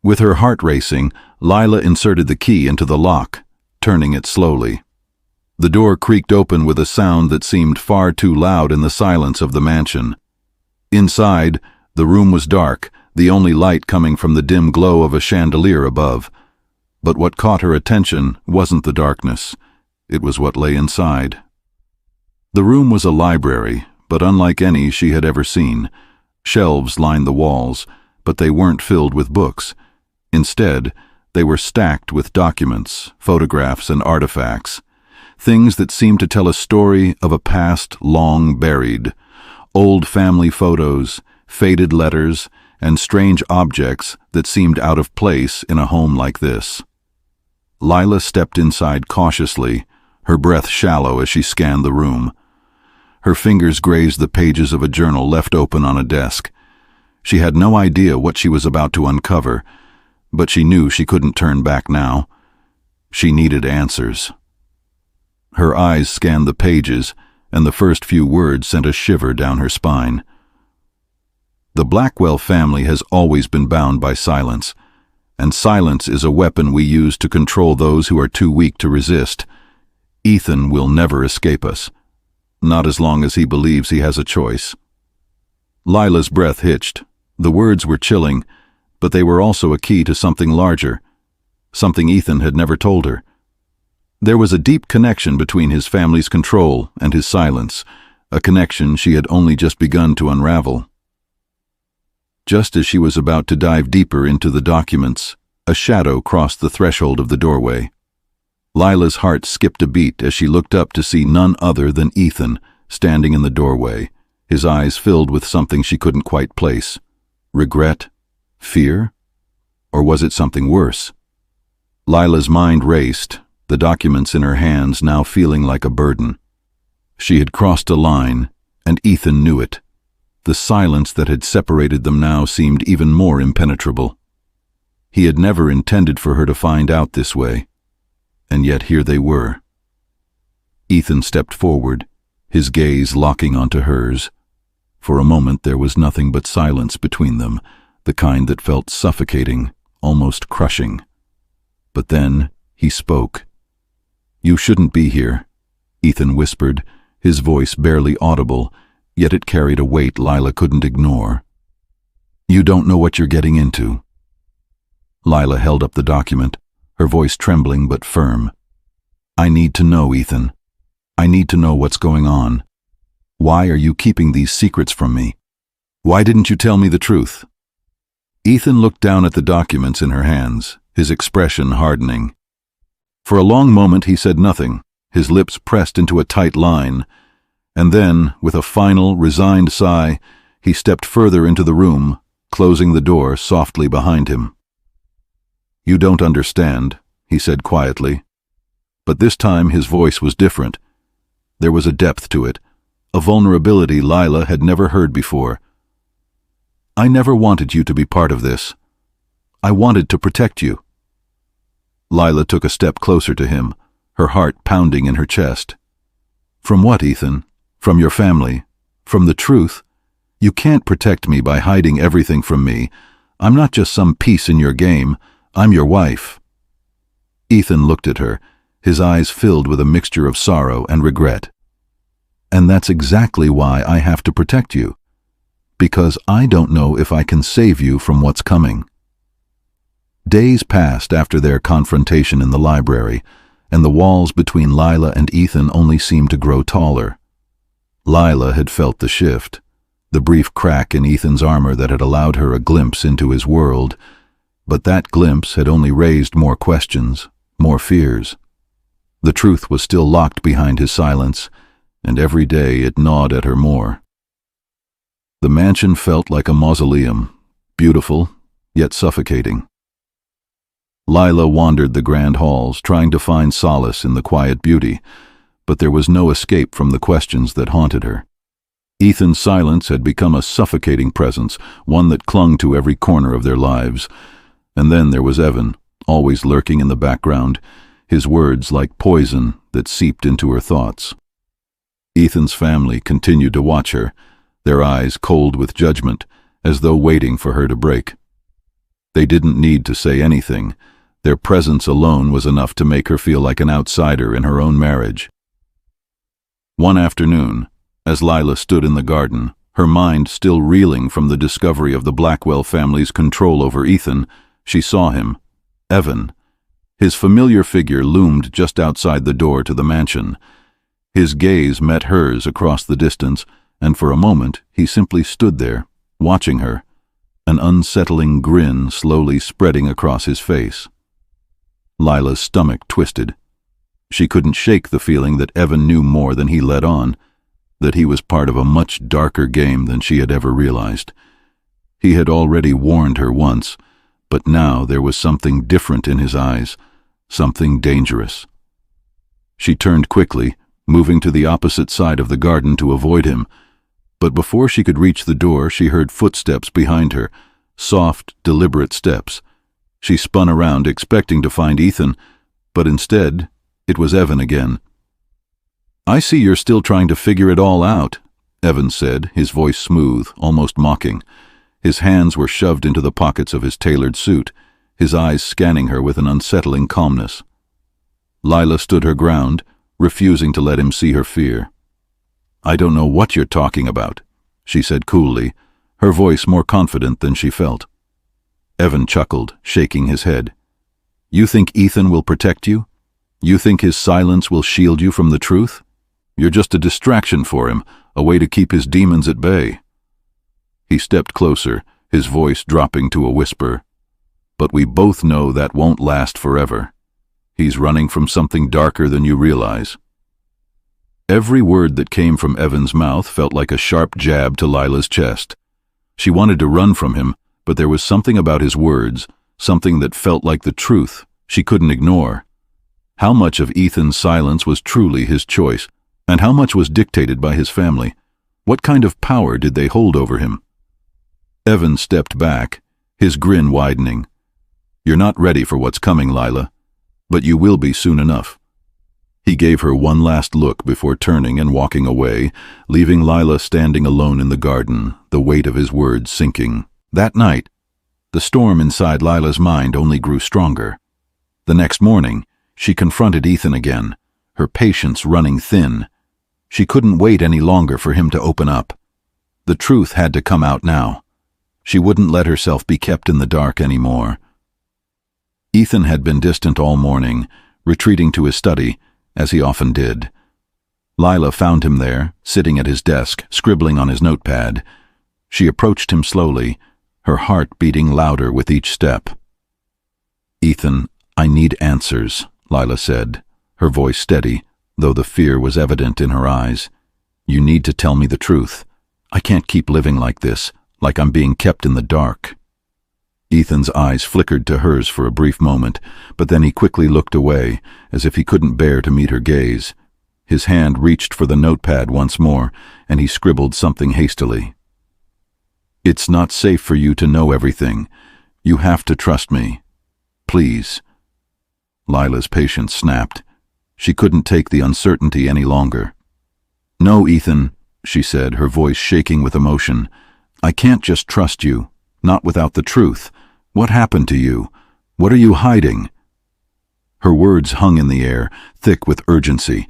With her heart racing, Lila inserted the key into the lock, turning it slowly. The door creaked open with a sound that seemed far too loud in the silence of the mansion. Inside, the room was dark, the only light coming from the dim glow of a chandelier above. But what caught her attention wasn't the darkness. It was what lay inside. The room was a library, but unlike any she had ever seen. Shelves lined the walls, but they weren't filled with books. Instead, they were stacked with documents, photographs, and artifacts, things that seemed to tell a story of a past long buried. Old family photos, faded letters, and strange objects that seemed out of place in a home like this. Lila stepped inside cautiously, her breath shallow as she scanned the room. Her fingers grazed the pages of a journal left open on a desk. She had no idea what she was about to uncover, but she knew she couldn't turn back now. She needed answers. Her eyes scanned the pages, and the first few words sent a shiver down her spine. The Blackwell family has always been bound by silence, and silence is a weapon we use to control those who are too weak to resist. Ethan will never escape us, not as long as he believes he has a choice. Lila's breath hitched. The words were chilling, but they were also a key to something larger, something Ethan had never told her. There was a deep connection between his family's control and his silence, a connection she had only just begun to unravel. Just as she was about to dive deeper into the documents, a shadow crossed the threshold of the doorway. Lila's heart skipped a beat as she looked up to see none other than Ethan standing in the doorway, his eyes filled with something she couldn't quite place. Regret? Fear? Or was it something worse? Lila's mind raced, the documents in her hands now feeling like a burden. She had crossed a line, and Ethan knew it. The silence that had separated them now seemed even more impenetrable. He had never intended for her to find out this way, and yet here they were. Ethan stepped forward, his gaze locking onto hers. For a moment there was nothing but silence between them, the kind that felt suffocating, almost crushing. But then he spoke. "You shouldn't be here," Ethan whispered, his voice barely audible, yet it carried a weight Lila couldn't ignore. "You don't know what you're getting into." Lila held up the document, her voice trembling but firm. "I need to know, Ethan. I need to know what's going on. Why are you keeping these secrets from me? Why didn't you tell me the truth?" Ethan looked down at the documents in her hands, his expression hardening. For a long moment he said nothing, his lips pressed into a tight line, and then, with a final, resigned sigh, he stepped further into the room, closing the door softly behind him. "You don't understand," he said quietly. But this time his voice was different. There was a depth to it, a vulnerability Lila had never heard before. "I never wanted you to be part of this. I wanted to protect you." Lila took a step closer to him, her heart pounding in her chest. "From what, Ethan? From your family? From the truth? You can't protect me by hiding everything from me. I'm not just some piece in your game. I'm your wife." Ethan looked at her, his eyes filled with a mixture of sorrow and regret. "And that's exactly why I have to protect you. Because I don't know if I can save you from what's coming." Days passed after their confrontation in the library, and the walls between Lila and Ethan only seemed to grow taller. Lila had felt the shift, the brief crack in Ethan's armor that had allowed her a glimpse into his world, but that glimpse had only raised more questions, more fears. The truth was still locked behind his silence, and every day it gnawed at her more. The mansion felt like a mausoleum, beautiful, yet suffocating. Lila wandered the grand halls, trying to find solace in the quiet beauty, but there was no escape from the questions that haunted her. Ethan's silence had become a suffocating presence, one that clung to every corner of their lives. And then there was Evan, always lurking in the background, his words like poison that seeped into her thoughts. Ethan's family continued to watch her, their eyes cold with judgment, as though waiting for her to break. They didn't need to say anything. Their presence alone was enough to make her feel like an outsider in her own marriage. One afternoon, as Lila stood in the garden, her mind still reeling from the discovery of the Blackwell family's control over Ethan, she saw him, Evan. His familiar figure loomed just outside the door to the mansion. His gaze met hers across the distance, and for a moment he simply stood there, watching her, an unsettling grin slowly spreading across his face. Lila's stomach twisted. She couldn't shake the feeling that Evan knew more than he let on, that he was part of a much darker game than she had ever realized. He had already warned her once, but now there was something different in his eyes, something dangerous. She turned quickly, moving to the opposite side of the garden to avoid him, but before she could reach the door she heard footsteps behind her, soft, deliberate steps. She spun around, expecting to find Ethan, but instead it was Evan again. "I see you're still trying to figure it all out," Evan said, his voice smooth, almost mocking. His hands were shoved into the pockets of his tailored suit, his eyes scanning her with an unsettling calmness. Lila stood her ground, refusing to let him see her fear. "I don't know what you're talking about," she said coolly, her voice more confident than she felt. Evan chuckled, shaking his head. "You think Ethan will protect you? You think his silence will shield you from the truth? You're just a distraction for him, a way to keep his demons at bay." He stepped closer, his voice dropping to a whisper. "But we both know that won't last forever. He's running from something darker than you realize." Every word that came from Evan's mouth felt like a sharp jab to Lila's chest. She wanted to run from him, but there was something about his words, something that felt like the truth she couldn't ignore. How much of Ethan's silence was truly his choice, and how much was dictated by his family? What kind of power did they hold over him? Evan stepped back, his grin widening. "You're not ready for what's coming, Lila, but you will be soon enough." He gave her one last look before turning and walking away, leaving Lila standing alone in the garden, the weight of his words sinking. That night, the storm inside Lila's mind only grew stronger. The next morning, she confronted Ethan again, her patience running thin. She couldn't wait any longer for him to open up. The truth had to come out now. She wouldn't let herself be kept in the dark anymore. Ethan had been distant all morning, retreating to his study, as he often did. Lila found him there, sitting at his desk, scribbling on his notepad. She approached him slowly, her heart beating louder with each step. "Ethan, I need answers," Lila said, her voice steady, though the fear was evident in her eyes. "You need to tell me the truth. I can't keep living like this, like I'm being kept in the dark." Ethan's eyes flickered to hers for a brief moment, but then he quickly looked away, as if he couldn't bear to meet her gaze. His hand reached for the notepad once more, and he scribbled something hastily. "It's not safe for you to know everything. You have to trust me. Please." Lila's patience snapped. She couldn't take the uncertainty any longer. "No, Ethan," she said, her voice shaking with emotion. "I can't just trust you, not without the truth. What happened to you? What are you hiding?" Her words hung in the air, thick with urgency.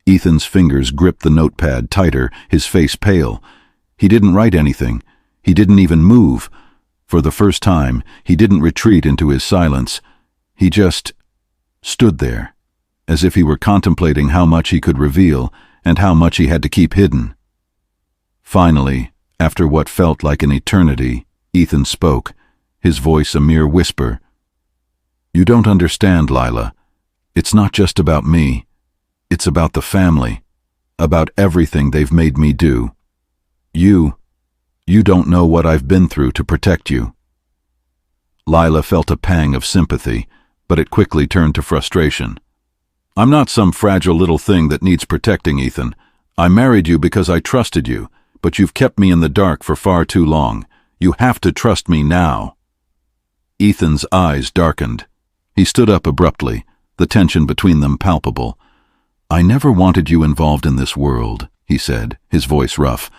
Ethan's fingers gripped the notepad tighter, his face pale. He didn't write anything. He didn't even move. For the first time, he didn't retreat into his silence. He just stood there, as if he were contemplating how much he could reveal and how much he had to keep hidden. Finally, after what felt like an eternity, Ethan spoke, his voice a mere whisper. "You don't understand, Lila. It's not just about me. It's about the family, about everything they've made me do. You don't know what I've been through to protect you." Lila felt a pang of sympathy, but it quickly turned to frustration. "I'm not some fragile little thing that needs protecting, Ethan. I married you because I trusted you, but you've kept me in the dark for far too long. You have to trust me now." Ethan's eyes darkened. He stood up abruptly, the tension between them palpable. "I never wanted you involved in this world," he said, his voice rough.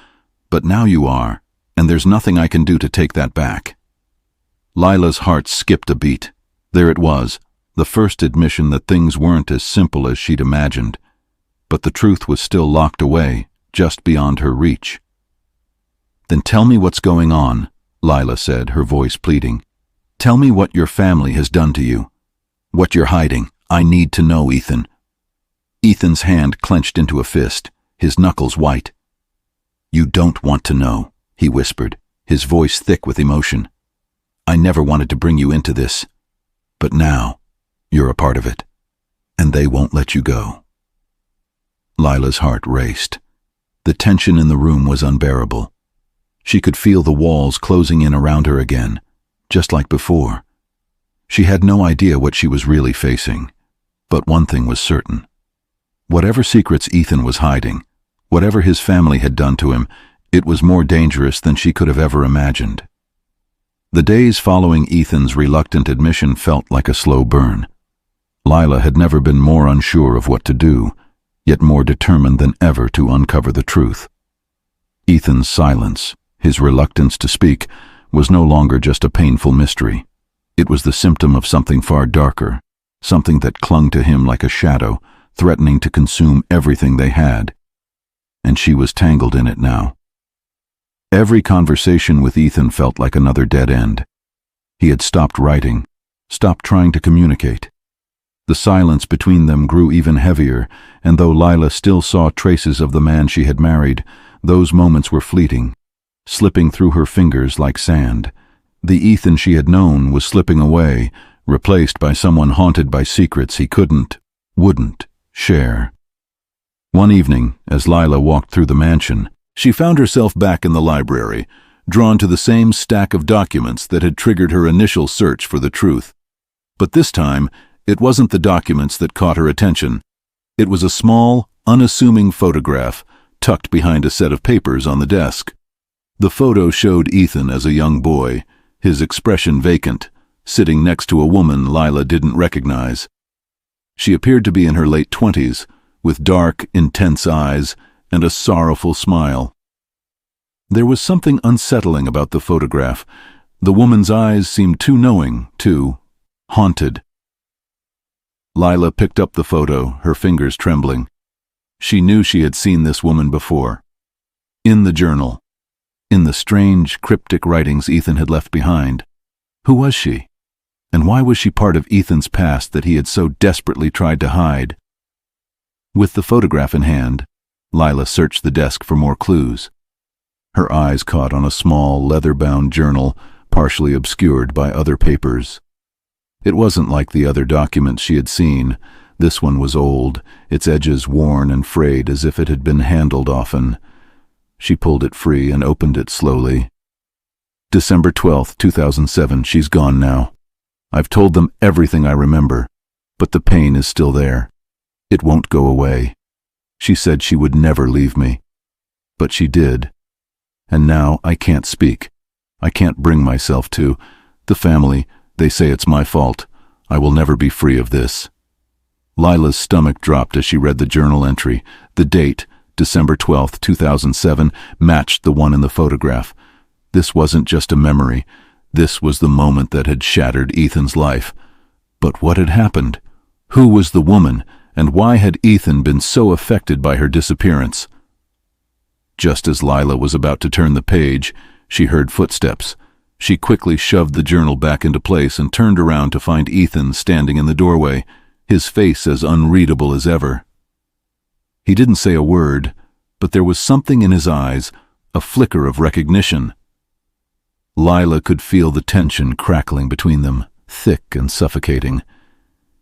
"But now you are, and there's nothing I can do to take that back." Lila's heart skipped a beat. There it was, the first admission that things weren't as simple as she'd imagined. But the truth was still locked away, just beyond her reach. "Then tell me what's going on," Lila said, her voice pleading. "Tell me what your family has done to you. What you're hiding. I need to know, Ethan." Ethan's hand clenched into a fist, his knuckles white. "You don't want to know," he whispered, his voice thick with emotion. "I never wanted to bring you into this. But now, you're a part of it, and they won't let you go." Lila's heart raced. The tension in the room was unbearable. She could feel the walls closing in around her again, just like before. She had no idea what she was really facing, but one thing was certain. Whatever secrets Ethan was hiding, whatever his family had done to him, it was more dangerous than she could have ever imagined. The days following Ethan's reluctant admission felt like a slow burn. Lila had never been more unsure of what to do, yet more determined than ever to uncover the truth. Ethan's silence, his reluctance to speak, was no longer just a painful mystery. It was the symptom of something far darker, something that clung to him like a shadow, threatening to consume everything they had. And she was tangled in it now. Every conversation with Ethan felt like another dead end. He had stopped writing, stopped trying to communicate. The silence between them grew even heavier, and though Lila still saw traces of the man she had married, those moments were fleeting, slipping through her fingers like sand. The Ethan she had known was slipping away, replaced by someone haunted by secrets he wouldn't share. One evening, as Lila walked through the mansion, she found herself back in the library, drawn to the same stack of documents that had triggered her initial search for the truth. But this time, it wasn't the documents that caught her attention. It was a small, unassuming photograph tucked behind a set of papers on the desk. The photo showed Ethan as a young boy, his expression vacant, sitting next to a woman Lila didn't recognize. She appeared to be in her late 20s, with dark, intense eyes and a sorrowful smile. There was something unsettling about the photograph. The woman's eyes seemed too knowing, too haunted. Lila picked up the photo, her fingers trembling. She knew she had seen this woman before. In the journal. In the strange, cryptic writings Ethan had left behind. Who was she? And why was she part of Ethan's past that he had so desperately tried to hide? With the photograph in hand, Lila searched the desk for more clues. Her eyes caught on a small, leather-bound journal, partially obscured by other papers. It wasn't like the other documents she had seen. This one was old, its edges worn and frayed as if it had been handled often. She pulled it free and opened it slowly. December 12th, 2007, she's gone now. I've told them everything I remember, but the pain is still there. It won't go away. She said she would never leave me. But she did. And now I can't speak. I can't bring myself to. The family, they say it's my fault. I will never be free of this. Lila's stomach dropped as she read the journal entry. The date, December 12th, 2007, matched the one in the photograph. This wasn't just a memory. This was the moment that had shattered Ethan's life. But what had happened? Who was the woman, and why had Ethan been so affected by her disappearance? Just as Lila was about to turn the page, she heard footsteps. She quickly shoved the journal back into place and turned around to find Ethan standing in the doorway, his face as unreadable as ever. He didn't say a word, but there was something in his eyes, a flicker of recognition. Lila could feel the tension crackling between them, thick and suffocating.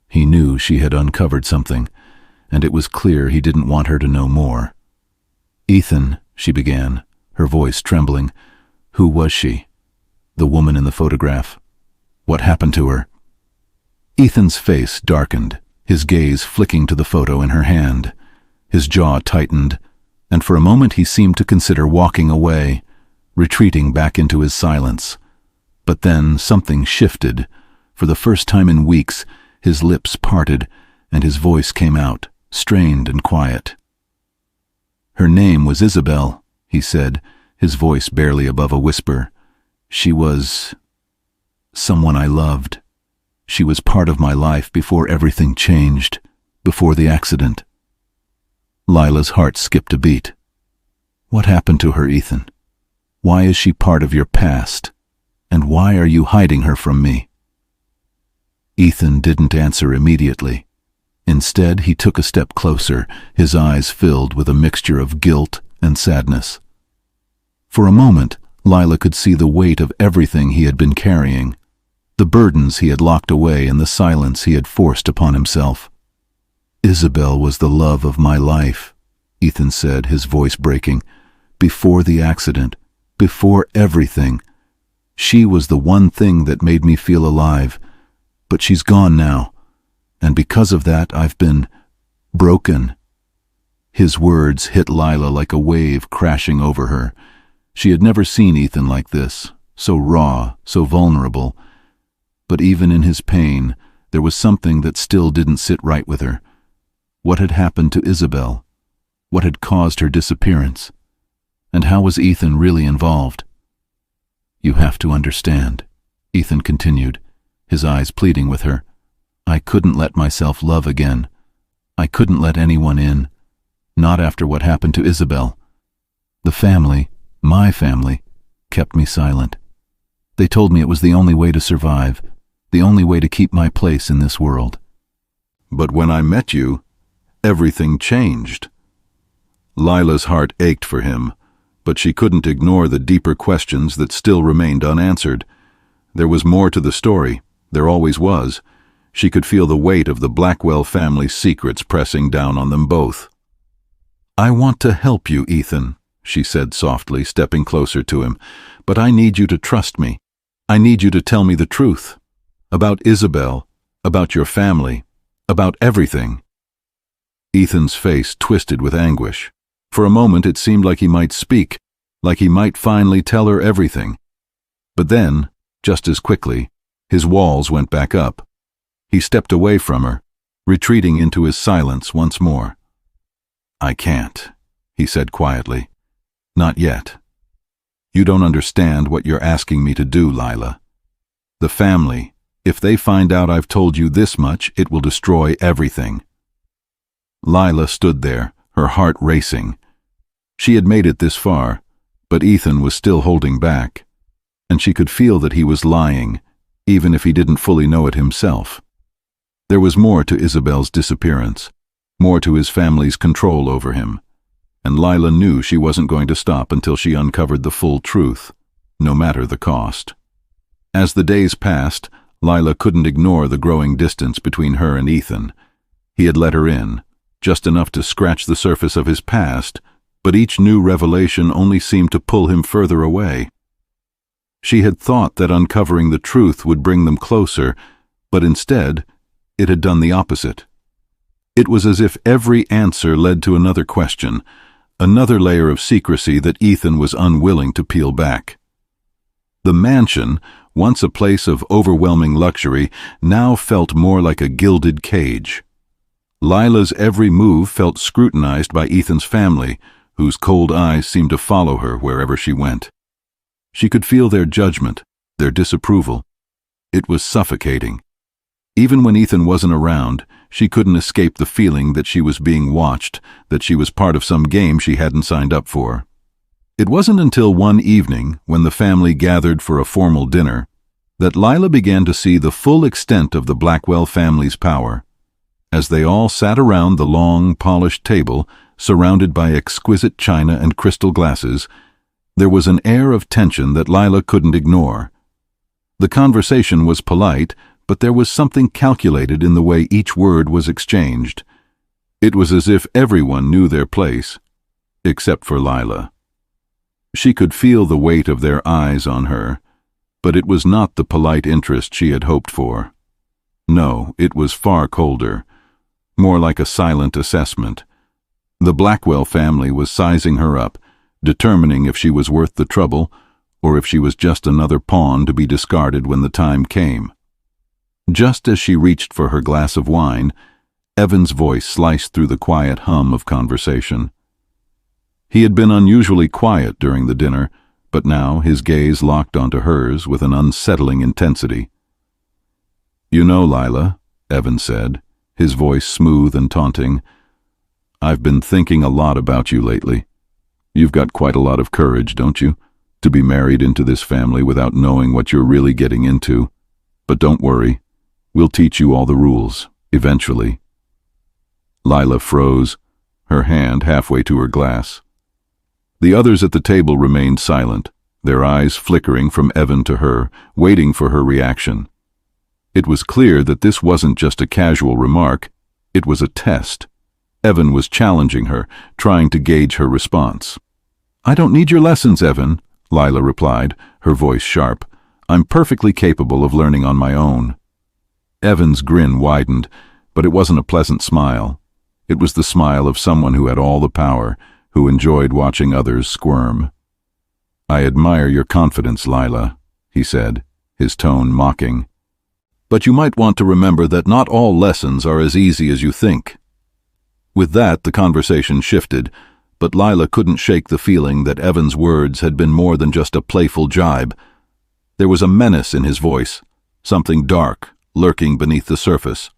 He knew she had uncovered something, and it was clear he didn't want her to know more. "Ethan," she began, her voice trembling. "Who was she? The woman in the photograph. What happened to her?" Ethan's face darkened, his gaze flicking to the photo in her hand. His jaw tightened, and for a moment he seemed to consider walking away, retreating back into his silence. But then something shifted. For the first time in weeks, his lips parted, and his voice came out, strained and quiet. "Her name was Isabel," he said, his voice barely above a whisper. "She was someone I loved. She was part of my life before everything changed, before the accident." Lila's heart skipped a beat. "What happened to her, Ethan? Why is she part of your past? And why are you hiding her from me?" Ethan didn't answer immediately. Instead, he took a step closer, his eyes filled with a mixture of guilt and sadness. For a moment, Lila could see the weight of everything he had been carrying, the burdens he had locked away and the silence he had forced upon himself. "Isabel was the love of my life," Ethan said, his voice breaking. "Before the accident, before everything. She was the one thing that made me feel alive. But she's gone now, and because of that I've been broken." His words hit Lila like a wave crashing over her. She had never seen Ethan like this, so raw, so vulnerable. But even in his pain, there was something that still didn't sit right with her. What had happened to Isabel? What had caused her disappearance? And how was Ethan really involved? "You have to understand," Ethan continued, his eyes pleading with her. "I couldn't let myself love again. I couldn't let anyone in. Not after what happened to Isabel. The family, my family, kept me silent. They told me it was the only way to survive, the only way to keep my place in this world. But when I met you, everything changed." Lila's heart ached for him, but she couldn't ignore the deeper questions that still remained unanswered. There was more to the story. There always was. She could feel the weight of the Blackwell family's secrets pressing down on them both. "I want to help you, Ethan," she said softly, stepping closer to him, "but I need you to trust me. I need you to tell me the truth. About Isabel, about your family, about everything." Ethan's face twisted with anguish. For a moment it seemed like he might speak, like he might finally tell her everything. But then, just as quickly, his walls went back up. He stepped away from her, retreating into his silence once more. "I can't," he said quietly. "Not yet. You don't understand what you're asking me to do, Lila. The family, if they find out I've told you this much, it will destroy everything." Lila stood there, her heart racing. She had made it this far, but Ethan was still holding back, and she could feel that he was lying, even if he didn't fully know it himself. There was more to Isabel's disappearance, more to his family's control over him, and Lila knew she wasn't going to stop until she uncovered the full truth, no matter the cost. As the days passed, Lila couldn't ignore the growing distance between her and Ethan. He had let her in, just enough to scratch the surface of his past, but each new revelation only seemed to pull him further away. She had thought that uncovering the truth would bring them closer, but instead, it had done the opposite. It was as if every answer led to another question, another layer of secrecy that Ethan was unwilling to peel back. The mansion, once a place of overwhelming luxury, now felt more like a gilded cage. Lila's every move felt scrutinized by Ethan's family, whose cold eyes seemed to follow her wherever she went. She could feel their judgment, their disapproval. It was suffocating. Even when Ethan wasn't around, she couldn't escape the feeling that she was being watched, that she was part of some game she hadn't signed up for. It wasn't until one evening, when the family gathered for a formal dinner, that Lila began to see the full extent of the Blackwell family's power. As they all sat around the long, polished table, surrounded by exquisite china and crystal glasses, there was an air of tension that Lila couldn't ignore. The conversation was polite, but there was something calculated in the way each word was exchanged. It was as if everyone knew their place, except for Lila. She could feel the weight of their eyes on her, but it was not the polite interest she had hoped for. No, it was far colder, more like a silent assessment. The Blackwell family was sizing her up, determining if she was worth the trouble, or if she was just another pawn to be discarded when the time came. Just as she reached for her glass of wine, Evan's voice sliced through the quiet hum of conversation. He had been unusually quiet during the dinner, but now his gaze locked onto hers with an unsettling intensity. "You know, Lila," Evan said, his voice smooth and taunting, "I've been thinking a lot about you lately. You've got quite a lot of courage, don't you, to be married into this family without knowing what you're really getting into. But don't worry. We'll teach you all the rules, eventually." Lila froze, her hand halfway to her glass. The others at the table remained silent, their eyes flickering from Evan to her, waiting for her reaction. It was clear that this wasn't just a casual remark, it was a test. Evan was challenging her, trying to gauge her response. "I don't need your lessons, Evan," Lila replied, her voice sharp. "I'm perfectly capable of learning on my own." Evan's grin widened, but it wasn't a pleasant smile. It was the smile of someone who had all the power, who enjoyed watching others squirm. "I admire your confidence, Lila," he said, his tone mocking. "But you might want to remember that not all lessons are as easy as you think." With that, the conversation shifted, but Lila couldn't shake the feeling that Evan's words had been more than just a playful jibe. There was a menace in his voice, something dark, lurking beneath the surface.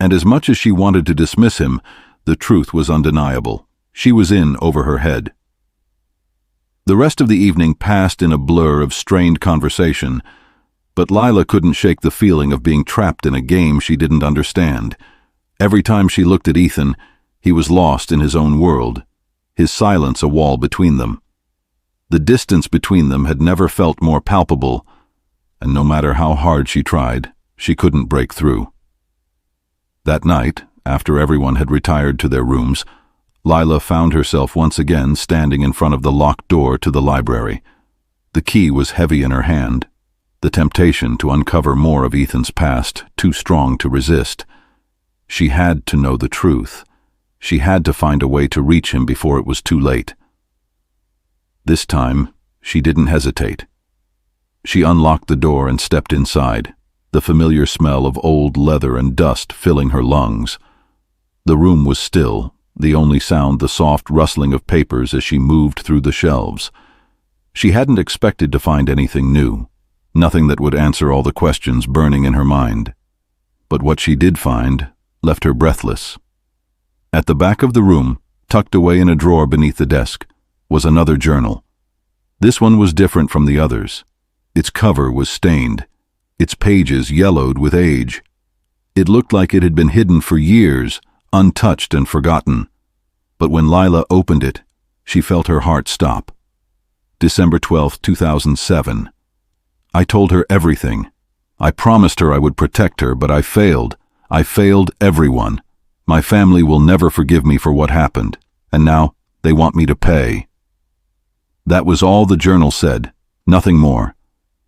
And as much as she wanted to dismiss him, the truth was undeniable. She was in over her head. The rest of the evening passed in a blur of strained conversation, but Lila couldn't shake the feeling of being trapped in a game she didn't understand. Every time she looked at Ethan, he was lost in his own world, his silence a wall between them. The distance between them had never felt more palpable, and no matter how hard she tried, she couldn't break through. That night, after everyone had retired to their rooms, Lila found herself once again standing in front of the locked door to the library. The key was heavy in her hand, the temptation to uncover more of Ethan's past too strong to resist. She had to know the truth. She had to find a way to reach him before it was too late. This time, she didn't hesitate. She unlocked the door and stepped inside, the familiar smell of old leather and dust filling her lungs. The room was still, the only sound the soft rustling of papers as she moved through the shelves. She hadn't expected to find anything new, nothing that would answer all the questions burning in her mind. But what she did find left her breathless. At the back of the room, tucked away in a drawer beneath the desk, was another journal. This one was different from the others. Its cover was stained, its pages yellowed with age. It looked like it had been hidden for years, untouched and forgotten. But when Lila opened it, she felt her heart stop. December 12, 2007. I told her everything. I promised her I would protect her, but I failed. I failed everyone. My family will never forgive me for what happened, and now they want me to pay. That was all the journal said, nothing more.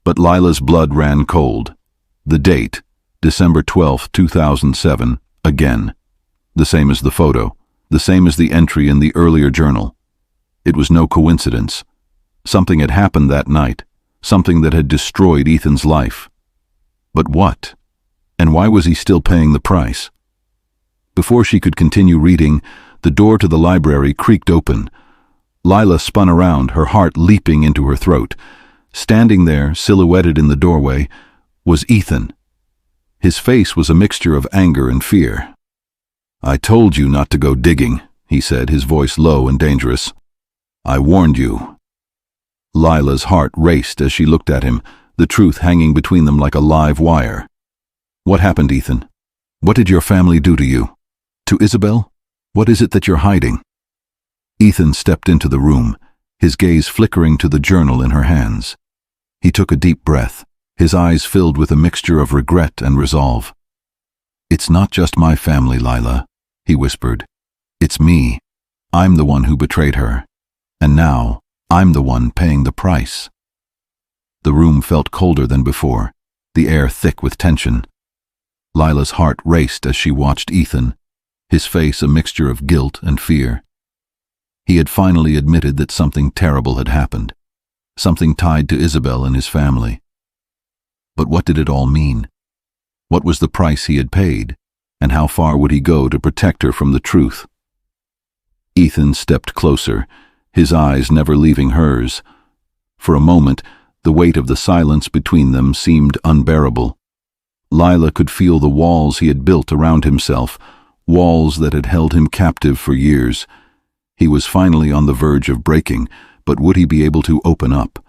But Lila's blood ran cold. The date, December 12, 2007, again. The same as the photo, the same as the entry in the earlier journal. It was no coincidence. Something had happened that night, something that had destroyed Ethan's life. But what? And why was he still paying the price? Before she could continue reading, the door to the library creaked open. Lila spun around, her heart leaping into her throat. Standing there, silhouetted in the doorway, was Ethan. His face was a mixture of anger and fear. "I told you not to go digging," he said, his voice low and dangerous. "I warned you." Lila's heart raced as she looked at him, the truth hanging between them like a live wire. "What happened, Ethan? What did your family do to you? To Isabel? What is it that you're hiding?" Ethan stepped into the room, his gaze flickering to the journal in her hands. He took a deep breath, his eyes filled with a mixture of regret and resolve. "It's not just my family, Lila," he whispered. "It's me. I'm the one who betrayed her. And now, I'm the one paying the price." The room felt colder than before, the air thick with tension. Lila's heart raced as she watched Ethan, his face a mixture of guilt and fear. He had finally admitted that something terrible had happened, something tied to Isabel and his family. But what did it all mean? What was the price he had paid, and how far would he go to protect her from the truth? Ethan stepped closer, his eyes never leaving hers. For a moment, the weight of the silence between them seemed unbearable. Lila could feel the walls he had built around himself, walls that had held him captive for years. He was finally on the verge of breaking, but would he be able to open up?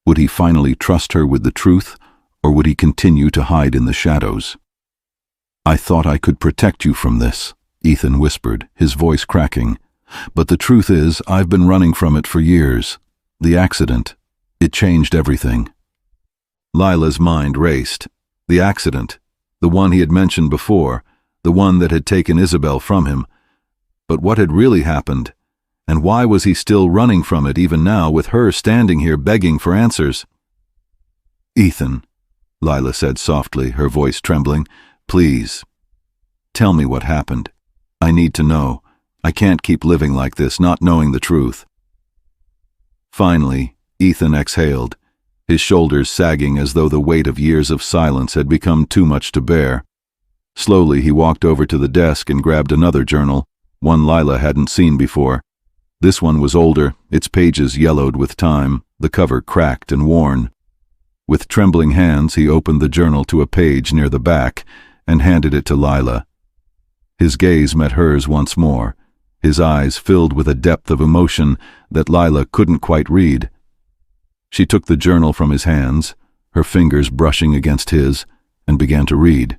Would he finally trust her with the truth, or would he continue to hide in the shadows? "I thought I could protect you from this," Ethan whispered, his voice cracking. "But the truth is, I've been running from it for years. The accident, it changed everything." Lila's mind raced. The accident, the one he had mentioned before, the one that had taken Isabel from him. But what had really happened? And why was he still running from it even now, with her standing here begging for answers? "Ethan," Lila said softly, her voice trembling, "please, tell me what happened. I need to know. I can't keep living like this, not knowing the truth." Finally, Ethan exhaled, his shoulders sagging as though the weight of years of silence had become too much to bear. Slowly, he walked over to the desk and grabbed another journal, one Lila hadn't seen before. This one was older, its pages yellowed with time, the cover cracked and worn. With trembling hands, he opened the journal to a page near the back and handed it to Lila. His gaze met hers once more, his eyes filled with a depth of emotion that Lila couldn't quite read. She took the journal from his hands, her fingers brushing against his, and began to read.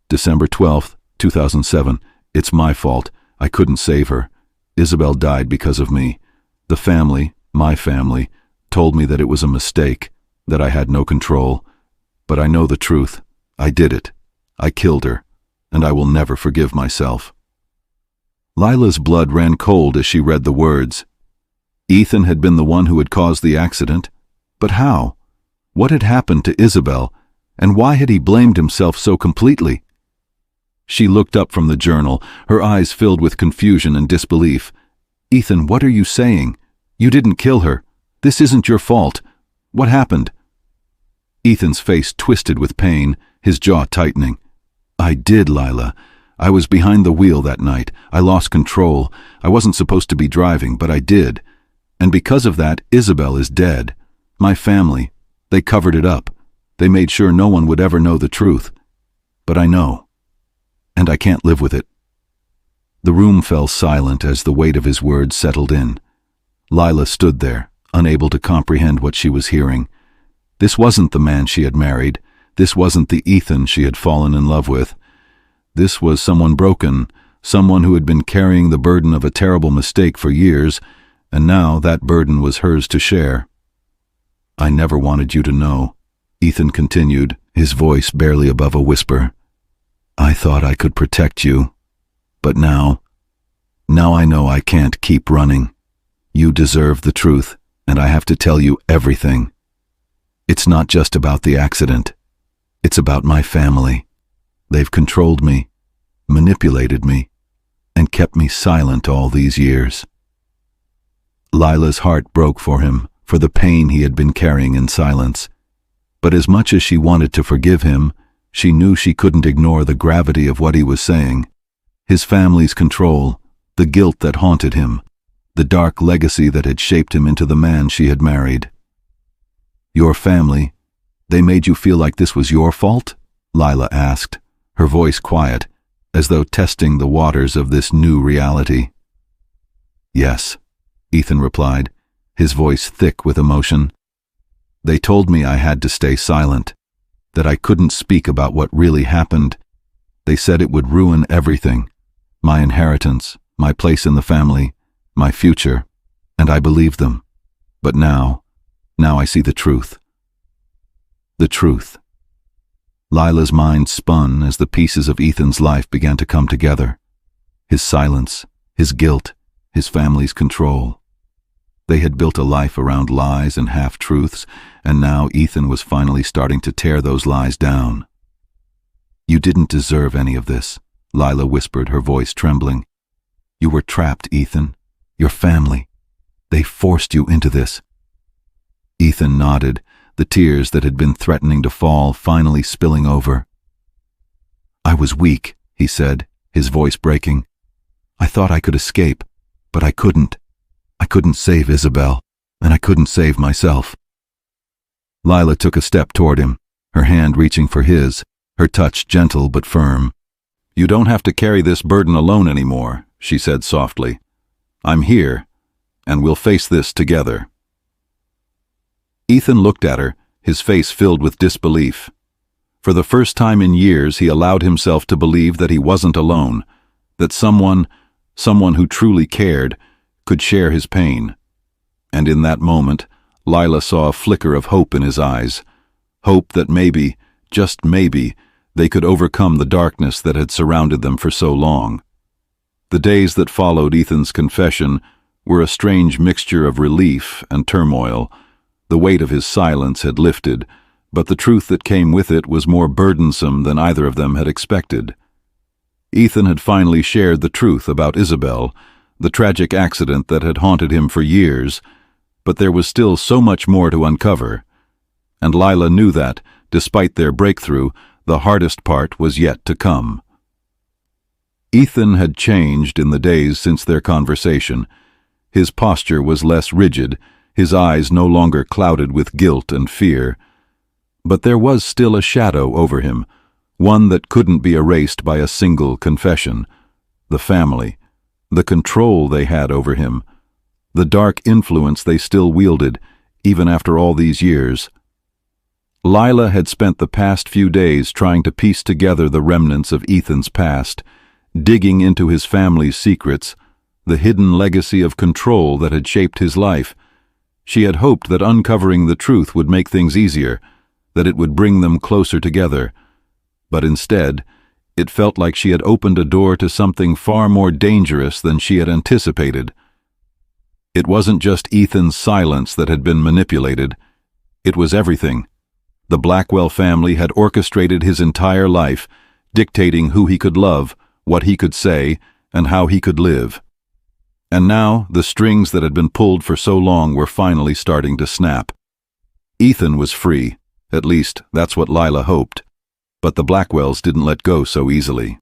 December 12, 2007. "It's my fault. I couldn't save her. Isabel died because of me. The family, my family, told me that it was a mistake, that I had no control. But I know the truth. I did it. I killed her, and I will never forgive myself." Lila's blood ran cold as she read the words. Ethan had been the one who had caused the accident. But how? What had happened to Isabel, and why had he blamed himself so completely? She looked up from the journal, her eyes filled with confusion and disbelief. "Ethan, what are you saying? You didn't kill her. This isn't your fault. What happened?" Ethan's face twisted with pain, his jaw tightening. "I did, Lila. I was behind the wheel that night. I lost control. I wasn't supposed to be driving, but I did. And because of that, Isabel is dead. My family, they covered it up. They made sure no one would ever know the truth. But I know. And I can't live with it." The room fell silent as the weight of his words settled in. Lila stood there, unable to comprehend what she was hearing. This wasn't the man she had married. This wasn't the Ethan she had fallen in love with. This was someone broken, someone who had been carrying the burden of a terrible mistake for years, and now that burden was hers to share. "I never wanted you to know," Ethan continued, his voice barely above a whisper. "I thought I could protect you. But now I know I can't keep running. You deserve the truth, and I have to tell you everything. It's not just about the accident. It's about my family. They've controlled me, manipulated me, and kept me silent all these years." Lila's heart broke for him, for the pain he had been carrying in silence. But as much as she wanted to forgive him, she knew she couldn't ignore the gravity of what he was saying. His family's control, the guilt that haunted him, the dark legacy that had shaped him into the man she had married. "Your family, they made you feel like this was your fault?" Lila asked, her voice quiet, as though testing the waters of this new reality. "Yes," Ethan replied, his voice thick with emotion. "They told me I had to stay silent, that I couldn't speak about what really happened. They said it would ruin everything, my inheritance, my place in the family, my future, and I believed them. But now I see the truth." The truth. Lila's mind spun as the pieces of Ethan's life began to come together. His silence, his guilt, his family's control. They had built a life around lies and half-truths, and now Ethan was finally starting to tear those lies down. "You didn't deserve any of this," Lila whispered, her voice trembling. "You were trapped, Ethan. Your family. They forced you into this." Ethan nodded, the tears that had been threatening to fall finally spilling over. "I was weak," he said, his voice breaking. "I thought I could escape, but I couldn't. I couldn't save Isabel, and I couldn't save myself." Lila took a step toward him, her hand reaching for his, her touch gentle but firm. "You don't have to carry this burden alone anymore," she said softly. "I'm here, and we'll face this together." Ethan looked at her, his face filled with disbelief. For the first time in years, he allowed himself to believe that he wasn't alone, that someone who truly cared, could share his pain. And in that moment, Lila saw a flicker of hope in his eyes, hope that maybe, just maybe, they could overcome the darkness that had surrounded them for so long. The days that followed Ethan's confession were a strange mixture of relief and turmoil. The weight of his silence had lifted, but the truth that came with it was more burdensome than either of them had expected. Ethan had finally shared the truth about Isabel, the tragic accident that had haunted him for years, but there was still so much more to uncover. And Lila knew that, despite their breakthrough, the hardest part was yet to come. Ethan had changed in the days since their conversation. His posture was less rigid, his eyes no longer clouded with guilt and fear. But there was still a shadow over him, one that couldn't be erased by a single confession. The family, the control they had over him, the dark influence they still wielded, even after all these years. Lila had spent the past few days trying to piece together the remnants of Ethan's past, digging into his family's secrets, the hidden legacy of control that had shaped his life. She had hoped that uncovering the truth would make things easier, that it would bring them closer together. But instead, it felt like she had opened a door to something far more dangerous than she had anticipated. It wasn't just Ethan's silence that had been manipulated. It was everything. The Blackwell family had orchestrated his entire life, dictating who he could love, what he could say, and how he could live. And now, the strings that had been pulled for so long were finally starting to snap. Ethan was free, at least that's what Lila hoped. But the Blackwells didn't let go so easily.